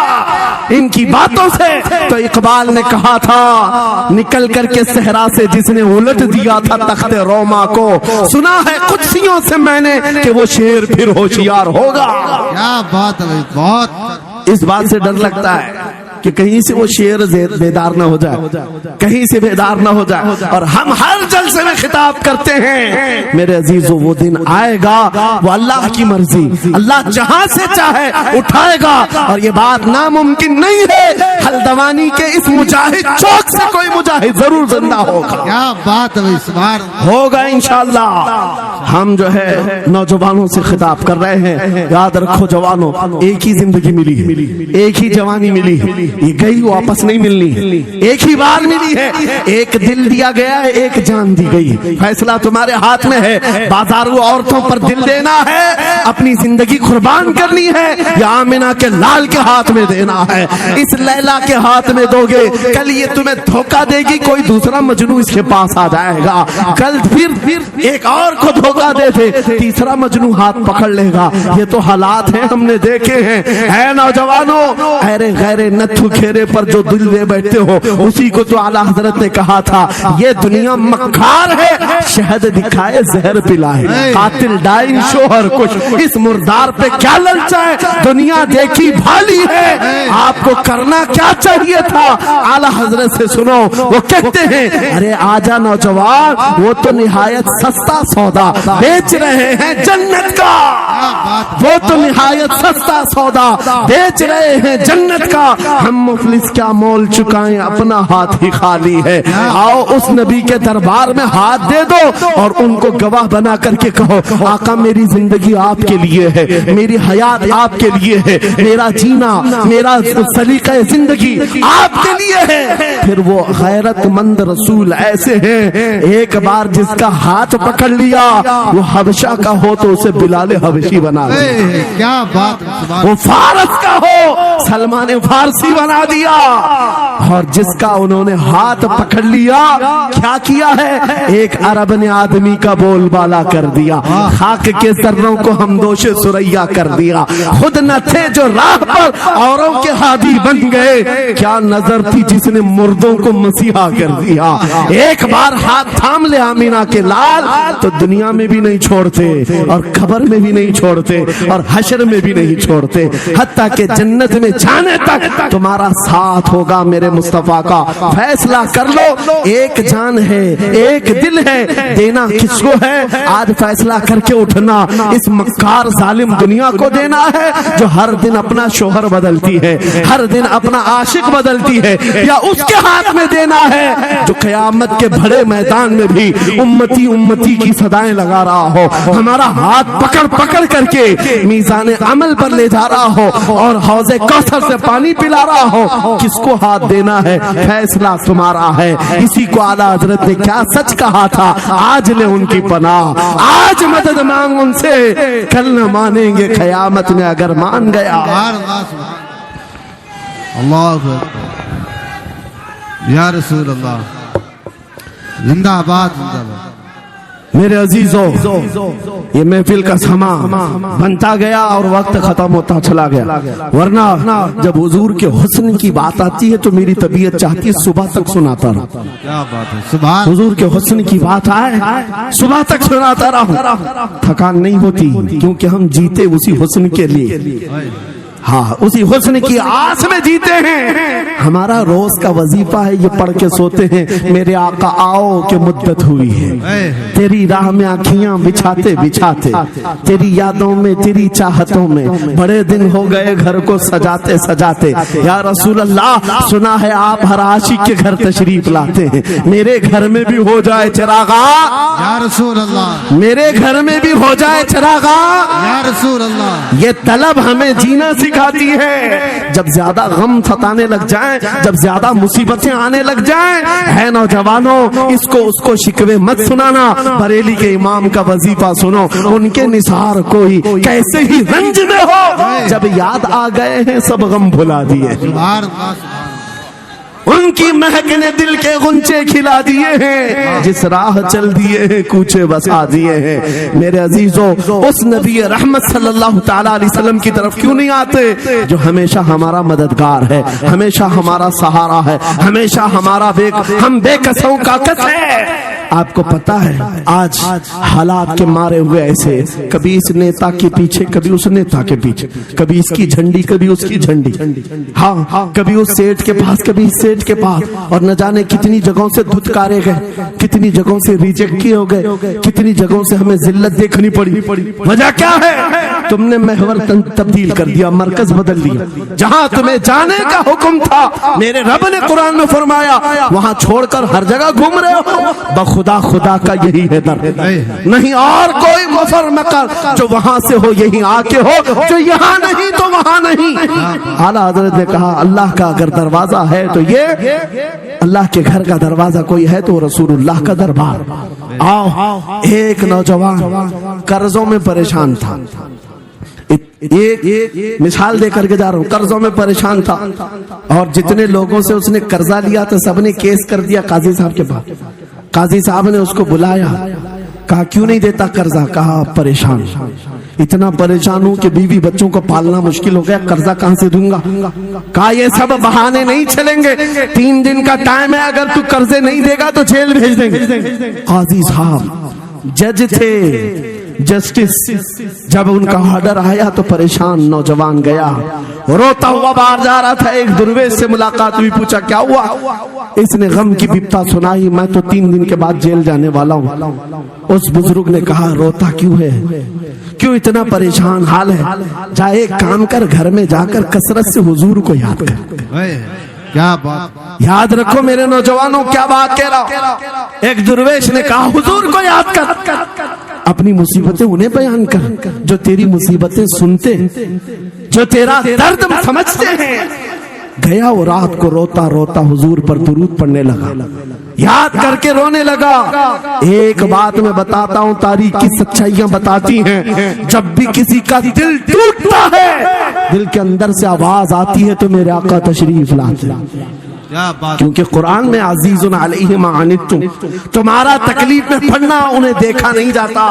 ان کی باتوں سے تو اقبال نے کہا تھا, نکل کر کے صحرا سے جس نے الٹ دیا تھا تخت روما کو, سنا ہے قدسیوں سے میں نے کہ وہ شیر پھر ہوشیار ہوگا. کیا بات ہے, بہت. اس بات سے ڈر لگتا ہے کہ کہیں سے وہ شیر بیدار نہ ہو جائے, کہیں سے بیدار نہ ہو جائے. اور ہم ہر جلسے میں خطاب کرتے ہیں میرے عزیزو وہ دن آئے گا, وہ اللہ کی مرضی, اللہ جہاں سے چاہے اٹھائے گا. اور یہ بات ناممکن نہیں ہے, ہلدوانی کے اس مجاہد چوک سے کوئی مجاہد ضرور زندہ ہوگا. کیا بات ہے, اس بار ہوگا انشاءاللہ. ہم جو ہے نوجوانوں سے خطاب کر رہے ہیں, یاد رکھو جوانوں, ایک ہی زندگی ملی ہے, ایک ہی جوانی ملی ہے, یہ گئی واپس نہیں ملنی, ایک ہی بار ملی ہے. ایک دل دیا گیا ہے, ایک جان دی گئی. فیصلہ تمہارے ہاتھ میں ہے. بازاروں عورتوں پر دل دینا ہے, اپنی زندگی قربان کرنی ہے, یا آمنہ کے لال کے ہاتھ میں دینا ہے. اس لیلا کے ہاتھ میں دو گے, کل یہ تمہیں دھوکہ دے گی, کوئی دوسرا مجنو اس کے پاس آ جائے گا. کل پھر ایک اور کو دھوکہ دے دے, تیسرا مجنو ہاتھ پکڑ لے گا. یہ تو حالات ہیں, ہم نے دیکھے ہیں. اے نوجوانوں, ارے غیر نتھو کھیرے پر جو دل دے بیٹھتے ہو, اسی کو تو اعلیٰ حضرت نے کہا تھا یہ دنیا مکار ہے, شہد دکھائے زہر پلائے, قاتل ڈائن شوہر کچھ, اس مردار پہ کیا للچائے, دنیا دیکھی بھالی ہے, آپ کو کرنا کیا چاہیے تھا. اعلیٰ حضرت سے سنو, وہ کہتے ہیں ارے آجا نوجوان, وہ تو نہایت سستا سودا بیچ رہے ہیں جنت کا, وہ تو نہایت سستا سودا بیچ رہے ہیں جنت کا. ہم مفلس کیا مول چکائیں, اپنا ہاتھ ہی خالی ہے. آؤ اس نبی کے دربار میں ہاتھ دے دو اور ان کو گواہ بنا کر کے کہو آقا میری زندگی آپ کے لیے ہے, میری حیات آپ کے لیے ہے, میرا جینا, میرا سلیقہ زندگی آپ کے لیے ہے. پھر وہ غیرت مند رسول ایسے ہیں، ایک بار جس کا ہاتھ پکڑ لیا وہ حبشہ کا ہو تو اسے بلال حبشی بنا دیا، کیا بات ہے، وہ فارس کا ہو سلمان فارسی بنا دیا، اور جس کا انہوں نے ہاتھ پکڑ لیا کیا کیا ہے، ایک عرب نے آدمی کا بول بالا کر دیا، خاک کے ذروں کو ہمدوش سریا کر دیا، خود نہ تھے جو راہ پر اوروں کے ہادی بن گئے، کیا نظر تھی جس نے مردوں کو مسیحا کر دیا، ایک بار ہاتھ تھام لے آمینہ کے لال تو دنیا میں بھی نہیں چھوڑتے اور قبر میں بھی نہیں چھوڑتے اور حشر میں بھی نہیں چھوڑتے، حتیٰ کہ جنت میں جانے تک تمہارا ساتھ ہوگا میرے مصطفیٰ کا، فیصلہ کر لو، ایک جان ہے ایک دل ہے، دینا کس کو ہے، آج فیصلہ کر کے اٹھنا، اس مکار ظالم دنیا کو دینا ہے جو ہر دن اپنا شوہر بدلتی ہے، ہر دن اپنا عاشق بدلتی ہے، یا اس کے ہاتھ میں دینا ہے جو قیامت کے بڑے میدان میں بھی امتی امتی کی صدائیں لگا رہا ہو، ہمارا ہاتھ پکڑ پکڑ کر کے میزان عمل پر لے جا رہا ہو اور حوض کوثر سے پانی پلا رہا ہو، کس کو ہاتھ دینا ہے، فیصلہ تمہارا ہے، اسی کو اعلیٰ حضرت نے کیا سچ کہا تھا، آج لے ان کی پناہ، آج مدد مانگ ان سے، کل نہ مانیں گے قیامت میں اگر مان گیا۔ اللہ یا رسول اللہ، زندہ آباد زندہ آباد۔ میرے عزیزوں، یہ محفل کا سما بنتا گیا اور وقت ختم ہوتا چلا گیا، ورنہ جب حضور کے حسن کی بات آتی ہے تو میری طبیعت چاہتی ہے صبح تک سناتا رہا، کیا بات ہے، سبحان حضور کے حسن کی بات آئے صبح تک سناتا رہا، تھکان نہیں ہوتی کیونکہ ہم جیتے اسی حسن کے لیے، ہاں اسی حسن کی آس میں جیتے ہیں، ہمارا روز کا وظیفہ ہے یہ پڑھ کے سوتے ہیں، میرے آقا آؤ کہ مدت ہوئی ہے، تیری راہ میں آنکھیاں بچھاتے بچھاتے، تیری یادوں میں تیری چاہتوں میں بڑے دن ہو گئے گھر کو سجاتے سجاتے، یا رسول اللہ سنا ہے آپ ہر عاشق کے گھر تشریف لاتے ہیں، میرے گھر میں بھی ہو جائے چراغا، یا رسول اللہ، میرے گھر میں بھی ہو جائے چراغا، یا رسول اللہ، یہ طلب ہمیں جینا سکھاتی ہے، جب زیادہ غم ستانے لگ جائیں، جب زیادہ مصیبتیں آنے لگ جائیں، ہے نوجوانوں اس کو شکوے مت سنانا، بریلی کے امام کا وظیفہ سنو، ان کے نثار کوئی کیسے ہی رنج میں ہو، جب یاد آ گئے ہیں سب غم بھلا دیے، سبحان اللہ، سبحان ان کی مہک نے دل کے غنچے کھلا دیے ہیں، جس راہ چل دیے ہیں کوچے بسا دیے ہیں، میرے عزیزوں اس نبی رحمت صلی اللہ تعالیٰ علیہ وسلم کی طرف کیوں نہیں آتے جو ہمیشہ ہمارا مددگار ہے، ہمیشہ ہمارا سہارا ہے، ہمیشہ ہمارا ہم بے کسوں کا کس ہے۔ آپ کو پتا ہے آج حالات کے مارے ہوئے ایسے، کبھی اس نیتا کے پیچھے کبھی اس نیتا کے پیچھے، کبھی اس کی جھنڈی کبھی اس کی جھنڈی، ہاں کبھی اس سیٹ کے پاس کبھی اس سیٹ کے پاس، اور نہ جانے کتنی جگہوں سے دھتکارے گئے، کتنی جگہوں سے ریجیکٹ کیے ہو گئے، کتنی جگہوں سے ہمیں ذلت دیکھنی پڑی، وجہ کیا ہے، تم نے محور تبدیل کر دیا، مرکز بدل دیا، جہاں تمہیں جانے کا حکم تھا میرے رب نے قرآن میں فرمایا وہاں چھوڑ کر ہر جگہ گھوم رہے ہو، خدا کا یہی ہے در، نہیں اور کوئی مفر مکر جو وہاں سے ہو یہی آ کے ہو، جو یہاں نہیں تو وہاں نہیں۔ اعلیٰ حضرت نے کہا اللہ کا اگر دروازہ ہے تو یہ اللہ کے گھر کا دروازہ کوئی ہے تو رسول اللہ کا دربار۔ آؤ، ایک نوجوان قرضوں میں پریشان تھا، ایک مثال دے کر کے جا رہا ہوں، قرضوں میں پریشان تھا اور جتنے لوگوں سے اس نے قرضہ لیا تو سب نے کیس کر دیا قاضی صاحب کے پاس، قاضی صاحب نے اس کو بلایا، کہا کیوں نہیں دیتا قرضہ، کہا پریشان، اتنا پریشان ہوں کہ بیوی بچوں کو پالنا مشکل ہو گیا، قرضہ کہاں سے دوں گا، کہا یہ سب بہانے نہیں چلیں گے، 3 دن کا ٹائم ہے، اگر تو قرضے نہیں دے گا تو جیل بھیج دیں گے۔ قاضی صاحب جج تھے، جسٹس، جب ان کا آرڈر آیا تو پریشان نوجوان گیا، روتا ہوا باہر جا رہا تھا، ایک درویش سے ملاقات ہوئی، پوچھا کیا ہوا، اس نے غم کی بپتا سنائی، میں تو 3 دن کے بعد جیل جانے والا ہوں۔ اس بزرگ نے کہا روتا کیوں ہے، کیوں اتنا پریشان حال ہے، جا ایک کام کر، گھر میں جا کر کثرت سے حضور کو یاد کر۔ کیا بات، یاد رکھو میرے نوجوانوں کیا بات کہہ رہا، ایک درویش نے کہا حضور کو یاد کر، اپنی مصیبتیں انہیں بیان کر جو تیری مصیبتیں سنتے، جو تیرا درد سمجھتے ہیں، گیا وہ رات کو روتا روتا حضور پر درود پڑھنے لگا، یاد کر کے رونے لگا۔ ایک بات میں بتاتا ہوں، تاریخ کی سچائیاں بتاتی ہیں، جب بھی کسی کا دل ٹوٹتا ہے، دل کے اندر سے آواز آتی ہے تو میرے آقا تشریف لاتے ہیں، کیونکہ قرآن میں عزیز علیہ ما عنتم، تمہارا تکلیف میں پڑھنا انہیں دیکھا نہیں جاتا۔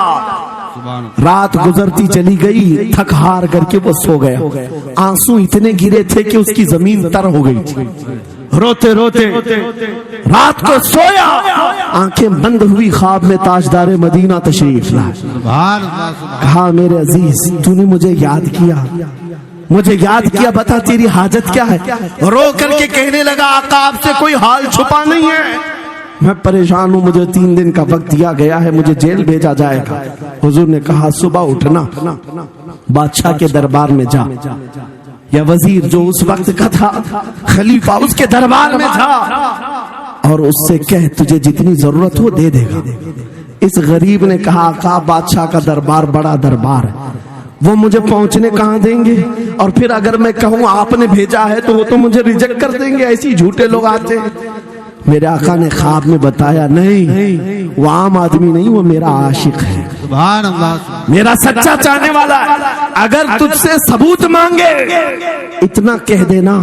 رات گزرتی چلی گئی، تھک ہار کر کے وہ سو گیا، آنسو اتنے گرے تھے کہ اس کی زمین تر ہو گئی تھی، روتے روتے رات کو سویا، آنکھیں بند ہوئی، خواب میں تاجدار مدینہ تشریف لایا، کہا میرے عزیز تو نے مجھے یاد کیا، مجھے یاد کیا، بتا تیری حاجت کیا ہے؟ رو کر کے کہنے لگا آقا آپ سے کوئی حال چھپا نہیں ہے، میں پریشان ہوں، مجھے 3 دن کا وقت دیا گیا ہے، مجھے جیل بھیجا جائے گا۔ حضور نے کہا صبح اٹھنا، بادشاہ کے دربار میں جا، یا وزیر جو اس وقت کا تھا خلیفہ، اس کے دربار میں جا اور اس سے کہہ تجھے جتنی ضرورت ہو دے دے گا۔ اس غریب نے کہا آقا بادشاہ کا دربار بڑا دربار ہے، وہ مجھے پہنچنے کہاں دیں گے، اور پھر اگر میں کہوں آپ نے بھیجا ہے تو وہ تو مجھے ریجیکٹ کر دیں گے، ایسی جھوٹے لوگ آتے ہیں۔ میرے آقا نے خواب میں بتایا نہیں، وہ عام آدمی نہیں، وہ میرا عاشق ہے، سبحان اللہ، میرا سچا چاہنے والا ہے، اگر تجھ سے ثبوت مانگے اتنا کہہ دینا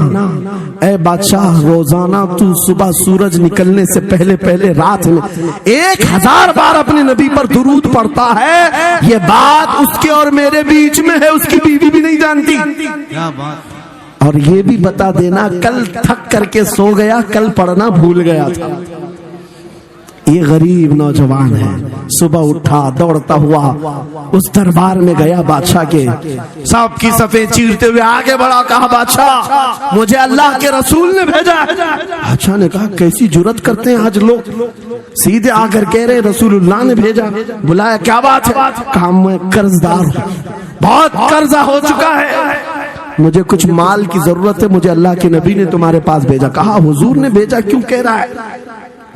اے بادشاہ روزانہ تو صبح سورج نکلنے سے پہلے پہلے رات میں 1000 بار اپنے نبی پر درود پڑھتا ہے، یہ بات اس کے اور میرے بیچ میں ہے، اس کی بیوی بھی نہیں جانتی۔ کیا بات، اور یہ بھی بتا دینا کل تھک کر کے سو گیا، کل پڑھنا بھول گیا تھا۔ یہ غریب نوجوان ہے، صبح اٹھا دوڑتا ہوا اس دربار میں گیا، بادشاہ کے سب کی صفیں چیرتے ہوئے آگے بڑھا، کہا بادشاہ مجھے اللہ کے رسول نے بھیجا ہے۔ بادشاہ نے کہا کیسی جرات کرتے ہیں آج لوگ، سیدھے آ کر کہہ رہے رسول اللہ نے بھیجا، بلایا کیا بات ہے؟ کہا میں قرض دار ہوں، بہت قرضہ ہو چکا ہے، مجھے کچھ مال کی ضرورت ہے، مجھے اللہ کے نبی نے تمہارے پاس بھیجا۔ کہا حضور نے بھیجا، کیوں کہہ رہا ہے؟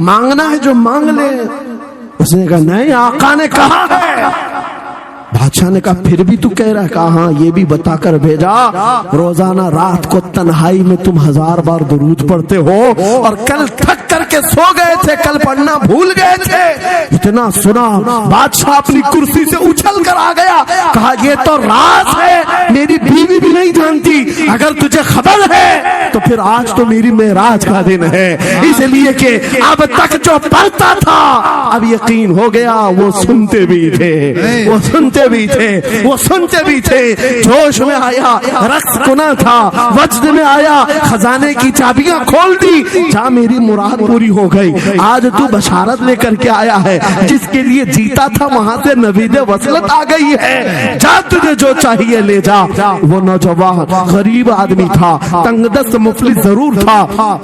مانگنا ہے جو مانگ لے۔ اس نے کہا نہیں آقا نے کہا ہے۔ بادشاہ نے کہا پھر بھی تو کہہ رہا ہے؟ کہا ہاں یہ بھی بتا کر بھیجا روزانہ رات کو تنہائی میں تم 1000 بار درود پڑھتے ہو، اور کل تھک کر کے سو گئے تھے، کل پڑھنا بھول گئے تھے۔ اتنا سنا بادشاہ اپنی کرسی سے اچھل کر آ گیا، کہا یہ تو راز ہے، میری بیوی بھی نہیں جانتی، اگر تجھے خبر ہے تو پھر آج تو میری معراج کا دن ہے، اس لیے کہ اب تک جو پڑھتا تھا اب یقین ہو گیا، وہ سنتے بھی تھے، وہ سنتے بھی تھے، وہ سنتے بھی تھے، جوش میں آیا، رقص کنا تھا، وجد میں آیا، خزانے کی چابیاں کھول دی، جا میری مراد پوری ہو گئی، آج تو بشارت لے کر کے آیا ہے، جس کے لیے جیتا تھا وہاں سے نوید وصلت آ گئی ہے، جا تجھے جو چاہیے لے جا۔ وہ نوجوان غریب آدمی تھا، تنگ دست مفلس ضرور تھا،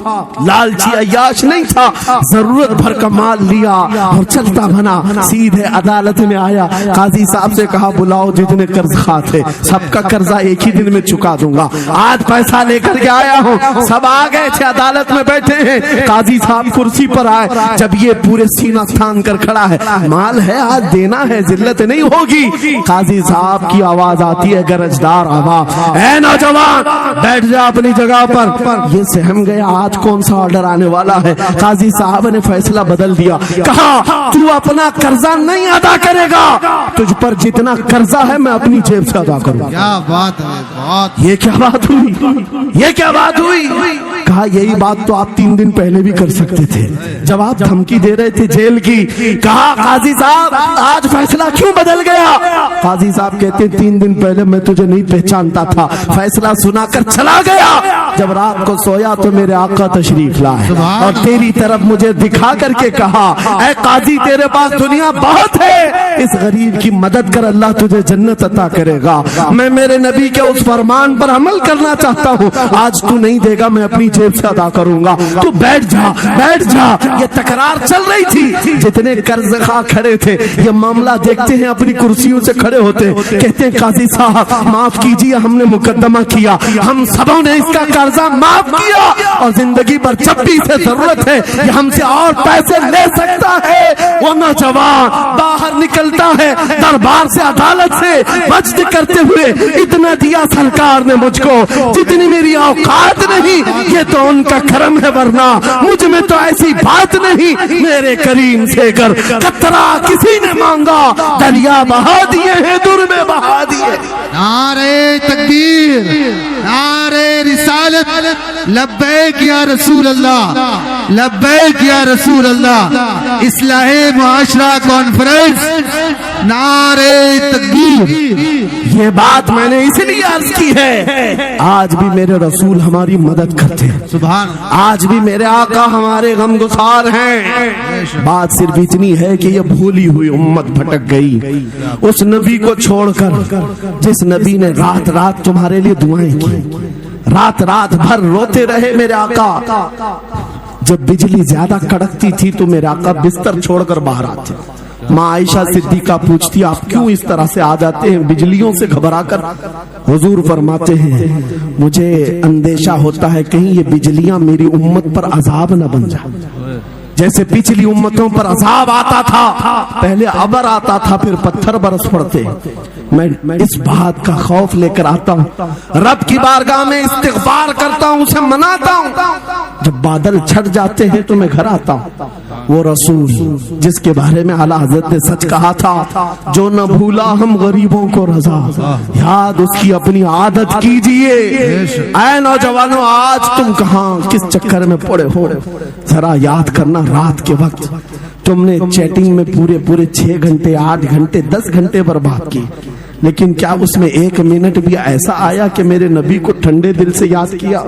لالچی عیاش نہیں تھا، ضرورت بھر کا مال لیا اور چلتا بنا، سیدھے عدالت میں آیا، قاضی صاحب سے کہا بلاؤ جتنے قرض خواہ تھے، سب کا قرضہ ایک ہی دن میں چکا دوں گا، آج پیسہ لے کر کے آیا ہوں۔ سب آ گئے تھے، عدالت میں بیٹھے ہیں، قاضی صاحب کرسی پر آئے، جب یہ پورے سینہ تھان کر کھڑا ہے، مال ہے آج دینا ہے، ذلت نہیں ہوگی۔ قاضی صاحب کی آواز آتی ہے، گرجدار آواز، اے نوجوان بیٹھ جا اپنی جگہ پر۔ یہ سہم گیا آج کون سا آرڈر آنے والا ہے۔ قاضی صاحب نے فیصلہ بدل دیا، کہا تو اپنا قرضہ نہیں ادا کرے گا، تجھ پر جتنا قرضہ ہے میں اپنی جیب سے ادا کروں۔ کیا بات ہے، بات، یہ کیا بات ہوئی، یہ کیا بات ہوئی؟ کہا یہی بات تو آپ 3 دن پہلے بھی کر سکتے تھے جب آپ دھمکی دے رہے تھے جیل کی۔ کہا قاضی صاحب آج فیصلہ کیوں بدل گیا؟ قاضی صاحب کہتے 3 دن پہلے میں تجھے نہیں پہچانتا تھا، فیصلہ سنا کر چلا گیا، جب رات کو سویا تو میرے آقا تشریف لائے اور تیری طرف مجھے دکھا کر کے کہا اے قاضی تیرے پاس دنیا بہت ہے، اس غریب کی مدد کر، اللہ تجھے جنت عطا کرے گا۔ میں میرے نبی کے اس فرمان پر عمل کرنا چاہتا ہوں، آج تو نہیں دے گا میں اپنی جیب سے ادا کروں گا، تو بیٹھ جا بیٹھ جا۔ یہ تکرار چل رہی تھی، جتنے قرض خواہ کھڑے تھے یہ معاملہ دیکھتے ہیں، اپنی کرسیوں سے کھڑے ہوتے کہتے ہیں قاضی صاحب معاف کیجیے، ہم نے مقدمہ کیا، ہم سبوں نے اس کا قرضہ معاف کیا اور زندگی پر جب بھی اسے ضرورت ہے کہ ہم سے اور پیسے لے سکتا ہے، وہ نوجوان باہر نکلتا ہے دربار سے، عدالت سے بچت کرتے ہوئے، اتنا دیا سرکار نے مجھ کو جتنی میری اوقات نہیں، یہ تو ان کا کرم ہے، ورنہ مجھ میں تو ایسی بات نہیں، میرے کریم سے گر قطرہ کسی نے مانگا دریا بہا دیے ہیں، در میں بہا دیے۔ نعرہ تکبیر، نعرہ رسالت، لبیک یا رسول اللہ، لبیک یا رسول اللہ۔ اصلاح معاشرہ کانفرنس، نعرہ تکبیر۔ یہ بات میں نے اس لیے عرض کی ہے، آج بھی میرے رسول ہماری مدد کرتے ہیں، سبحان، آج بھی میرے آقا ہمارے غم گسار ہیں۔ بات صرف اتنی ہے کہ یہ بھولی ہوئی امت بھٹک گئی اس نبی کو چھوڑ کر جس نبی نے رات رات تمہارے لیے دعائیں کی، رات رات بھر روتے رہے میرے آقا۔ جب بجلی زیادہ کڑکتی تھی تو میرے آقا بستر چھوڑ کر باہر آتے۔ ماں عائشہ صدیقہ پوچھتی آپ کیوں اس طرح سے آ جاتے ہیں بجلیوں سے گھبرا کر؟ حضور فرماتے ہیں مجھے اندیشہ ہوتا ہے کہیں یہ بجلیاں میری امت پر عذاب نہ بن جائیں، جیسے پچھلی امتوں پر عذاب آتا تھا، پہلے ابر آتا تھا پھر پتھر برس پڑتے۔ میں اس بات کا خوف لے کر آتا ہوں، رب کی بارگاہ میں استغفار کرتا ہوں، اسے مناتا ہوں۔ جب بادل چھٹ جاتے ہیں تو میں گھر آتا ہوں، وہ رسول جس کے بارے میں اعلیٰ حضرت نے سچ کہا تھا، جو نہ بھولا ہم غریبوں کو رضا، یاد اس کی اپنی عادت کیجئے۔ اے نوجوانوں آج تم کہاں کس چکر میں پڑے ہو، ذرا یاد کرنا رات کے وقت تم نے چیٹنگ میں پورے 6 گھنٹے 8 گھنٹے 10 گھنٹے برباد کی، لیکن کیا اس میں 1 منٹ بھی ایسا آیا کہ میرے نبی کو ٹھنڈے دل سے یاد کیا،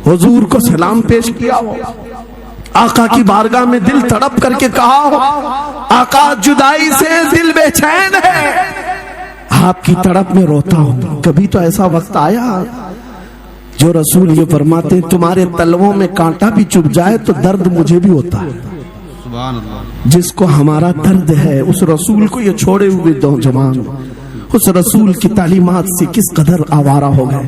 حضور کو سلام پیش کیا ہو، آقا کی بارگاہ میں دل تڑپ کر کے کہا ہو آقا جدائی سے دل بے چین ہے، آپ کی تڑپ میں روتا ہوں؟ کبھی تو ایسا وقت آیا؟ جو رسول یہ فرماتے ہیں تمہارے تلووں میں کانٹا بھی چبھ جائے تو درد مجھے بھی ہوتا ہے۔ جس کو ہمارا درد ہے اس رسول کو یہ چھوڑے ہوئے نوجوان اس رسول کی تعلیمات سے کس قدر آوارہ ہو گئے۔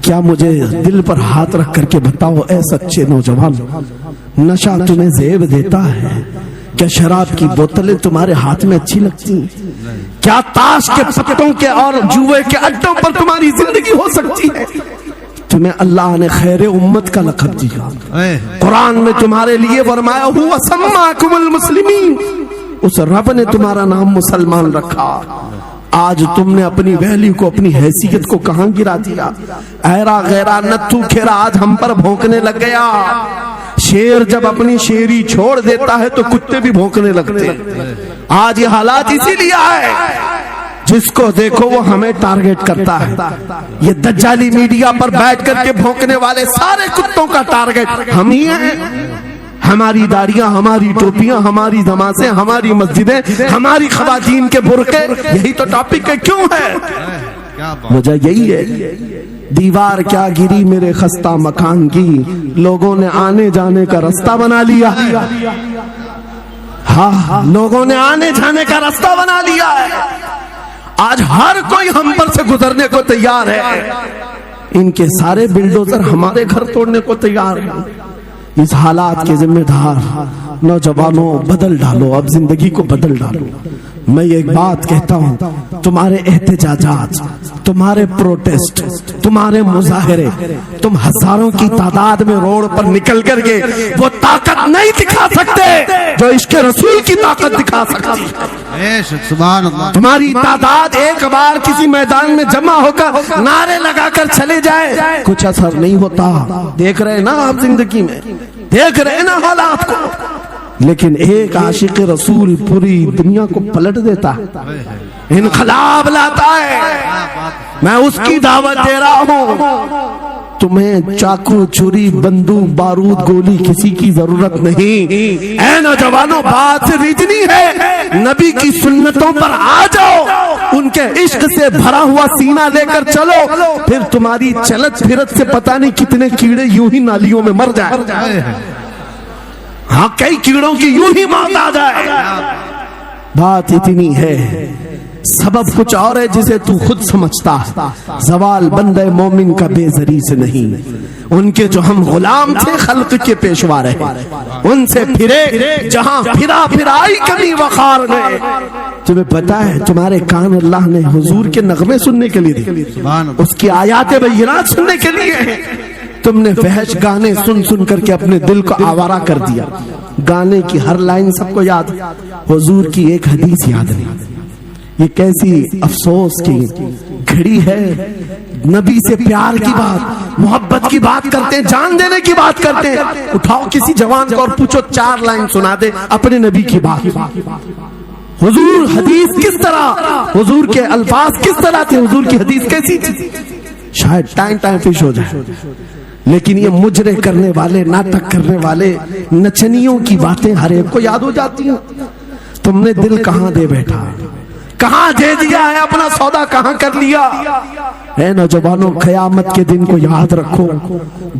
کیا مجھے دل پر ہاتھ رکھ کر کے بتاؤ اے سچے نوجوان، نشہ تمہیں زیب دیتا ہے؟ کیا شراب کی بوتلیں تمہارے ہاتھ میں اچھی لگتی ہیں؟ کیا تاش کے پتوں کے اور جوئے کے اڈوں پر تمہاری زندگی ہو سکتی ہے؟ تمہیں اللہ نے خیر امت کا لقب دیا، قرآن میں تمہارے لیے فرمایا ہوا سماکم المسلمین، اس رب نے تمہارا نام مسلمان رکھا۔ آج تم نے اپنی ویلیو کو اپنی حیثیت کو کہاں گرا دیا؟ ایرا غیرا نتھو کھیرا آج ہم پر بھونکنے لگ گیا۔ شیر جب اپنی شیری چھوڑ دیتا ہے تو کتے بھی بھونکنے لگتے۔ آج یہ حالات اسی لیے آئے، جس کو دیکھو وہ ہمیں ٹارگٹ کرتا ہے۔ یہ دجالی میڈیا پر بیٹھ کر کے بھونکنے والے سارے کتوں کا ٹارگٹ ہم ہی ہیں۔ ہماری داڑیاں، ہماری ٹوپیاں، ہماری نمازیں، ہماری مسجدیں، ہماری خواتین کے برقعے، یہی تو ٹاپک ہے۔ کیوں ہے؟ وجہ یہی ہے، دیوار کیا گری میرے خستہ مکان کی، لوگوں نے آنے جانے کا رستہ بنا لیا۔ ہاں لوگوں نے آنے جانے کا رستہ بنا لیا ہے۔ آج ہر کوئی ہم پر سے گزرنے کو تیار ہے، ان کے سارے بلڈوزر ہمارے گھر توڑنے کو تیار ہیں۔ اس حالات کے ذمہ دار نوجوانوں بدل ڈالو، اب زندگی کو بدل ڈالو۔ میں ایک بات کہتا ہوں، تمہارے احتجاجات، تمہارے پروٹیسٹ، تمہارے مظاہرے، تم ہزاروں کی تعداد میں روڈ پر نکل کر کے وہ طاقت نہیں دکھا سکتے جو عشق رسول کی طاقت دکھا سکتی ہے۔ سبحان اللہ۔ تمہاری تعداد ایک بار کسی میدان میں جمع ہو کر نعرے لگا کر چلے جائے، کچھ اثر نہیں ہوتا۔ دیکھ رہے نا آپ زندگی میں، دیکھ رہے نا حالات کو، لیکن ایک عاشق رسول پوری دنیا کو پلٹ دیتا ہے، انقلاب لاتا ہے۔ میں اس کی دعوت دے رہا ہوں۔ تمہیں چاقو، چھری، بندوق، بارود، گولی کسی کی ضرورت نہیں۔ اے نوجوانوں بات صرف اتنی ہے، نبی کی سنتوں پر آ جاؤ، ان کے عشق سے بھرا ہوا سینہ لے کر چلو، پھر تمہاری چلت پھرت سے پتہ نہیں کتنے کیڑے یوں ہی نالیوں میں مر جائے۔ ہاں کئی کیڑوں کی یوں ہی موت آ جائے۔ بات اتنی ہے سبب کچھ اور ہے جسے تو خود سمجھتا ہے. زوال بندے مومن کا بے زری سے نہیں. ان کے جو ہم غلام تھے خلق کے پیشوا رہے, ان سے پھرے جہاں پھرا پھرائی کبھی وقار گئے. تمہیں پتا ہے تمہارے کان اللہ نے حضور کے نغمے سننے کے لیے دی, اس کی آیات بینات سننے کے لیے ہیں. تم نے فحش گانے سن سن کر کے اپنے دل کو آوارہ کر دیا. گانے کی ہر لائن سب کو یاد, حضور کی ایک حدیث یاد نہیں. یہ کیسی افسوس کی گھڑی ہے. نبی سے پیار کی بات, محبت کی بات کرتے ہیں, جان دینے کی بات کرتے ہیں. اٹھاؤ کسی جوان کو اور پوچھو 4 لائن سنا دے اپنے نبی کی بات. حضور حدیث کس طرح, حضور کے الفاظ کس طرح تھے, حضور کی حدیث کیسی تھی. شاید ٹائم فش ہو جائے. لیکن یہ مجرے کرنے والے, ناٹک کرنے والے, نچنیوں کی باتیں ہر ایک کو یاد ہو جاتی ہیں. تم نے دل کہاں دے بیٹھا, کہاں دے دیا ہے, اپنا سودا کہاں کر لیا. اے نوجوانوں, قیامت کے دن کو یاد رکھو,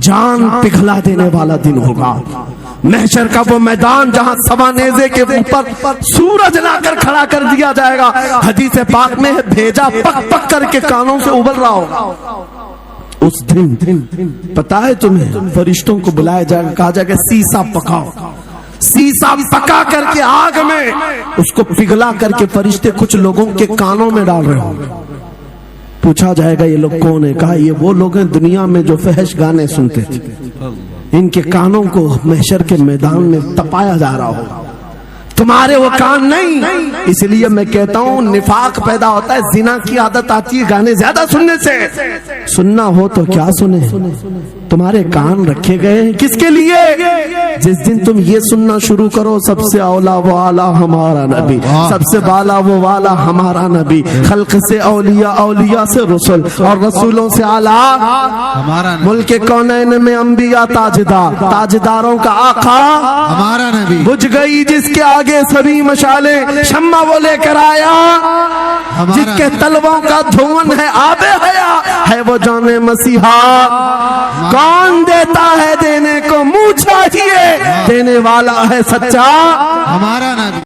جان پگھلا دینے والا دن ہوگا. محشر کا وہ میدان جہاں سوا نیزے کے اوپر سورج لا کر کھڑا کر دیا جائے گا. حدیث پاک میں بھیجا پک پک کر کے کانوں سے ابل رہا ہوگا. اس دن پتا ہے تمہیں, فرشتوں کو بلایا جائے گا, کہا جائے گا سیسا پکاؤ. سیسا پکا کر کے آگ میں اس کو پگھلا کر کے فرشتے کچھ لوگوں کے کانوں میں ڈال رہے ہوں گے. پوچھا جائے گا یہ لوگ کون ہیں, کہا یہ وہ لوگ ہیں دنیا میں جو فحش گانے سنتے تھے. ان کے کانوں کو محشر کے میدان میں تپایا جا رہا ہوگا, تمہارے وہ کان نہیں. اس لیے میں کہتا ہوں نفاق پیدا ہوتا ہے, زنا کی عادت آتی ہے گانے زیادہ سننے سے. سننا ہو تو کیا سنے, تمہارے کان رکھے گئے ہیں کس کے لیے. جس دن تم یہ سننا شروع کرو, سب سے اولا وہ آلہ ہمارا نبی, سب سے بالا وہ والا ہمارا نبی, خلق سے اولیاء, اولیاء سے رسول, اور رسولوں سے اعلیٰ ہمارا نبی. ملک کونین میں انبیاء تاجدار, تاجداروں کا آقا ہمارا نبی. بجھ گئی جس کے آگے سبھی مشالیں, شمع وہ لے کر آیا جس کے تلووں کا دھون ہے آب حیا, ہے وہ جان مسیحا. کون دیتا ہے دینے کو منہ چاہیے, دینے والا ہے سچا ہمارا نبی.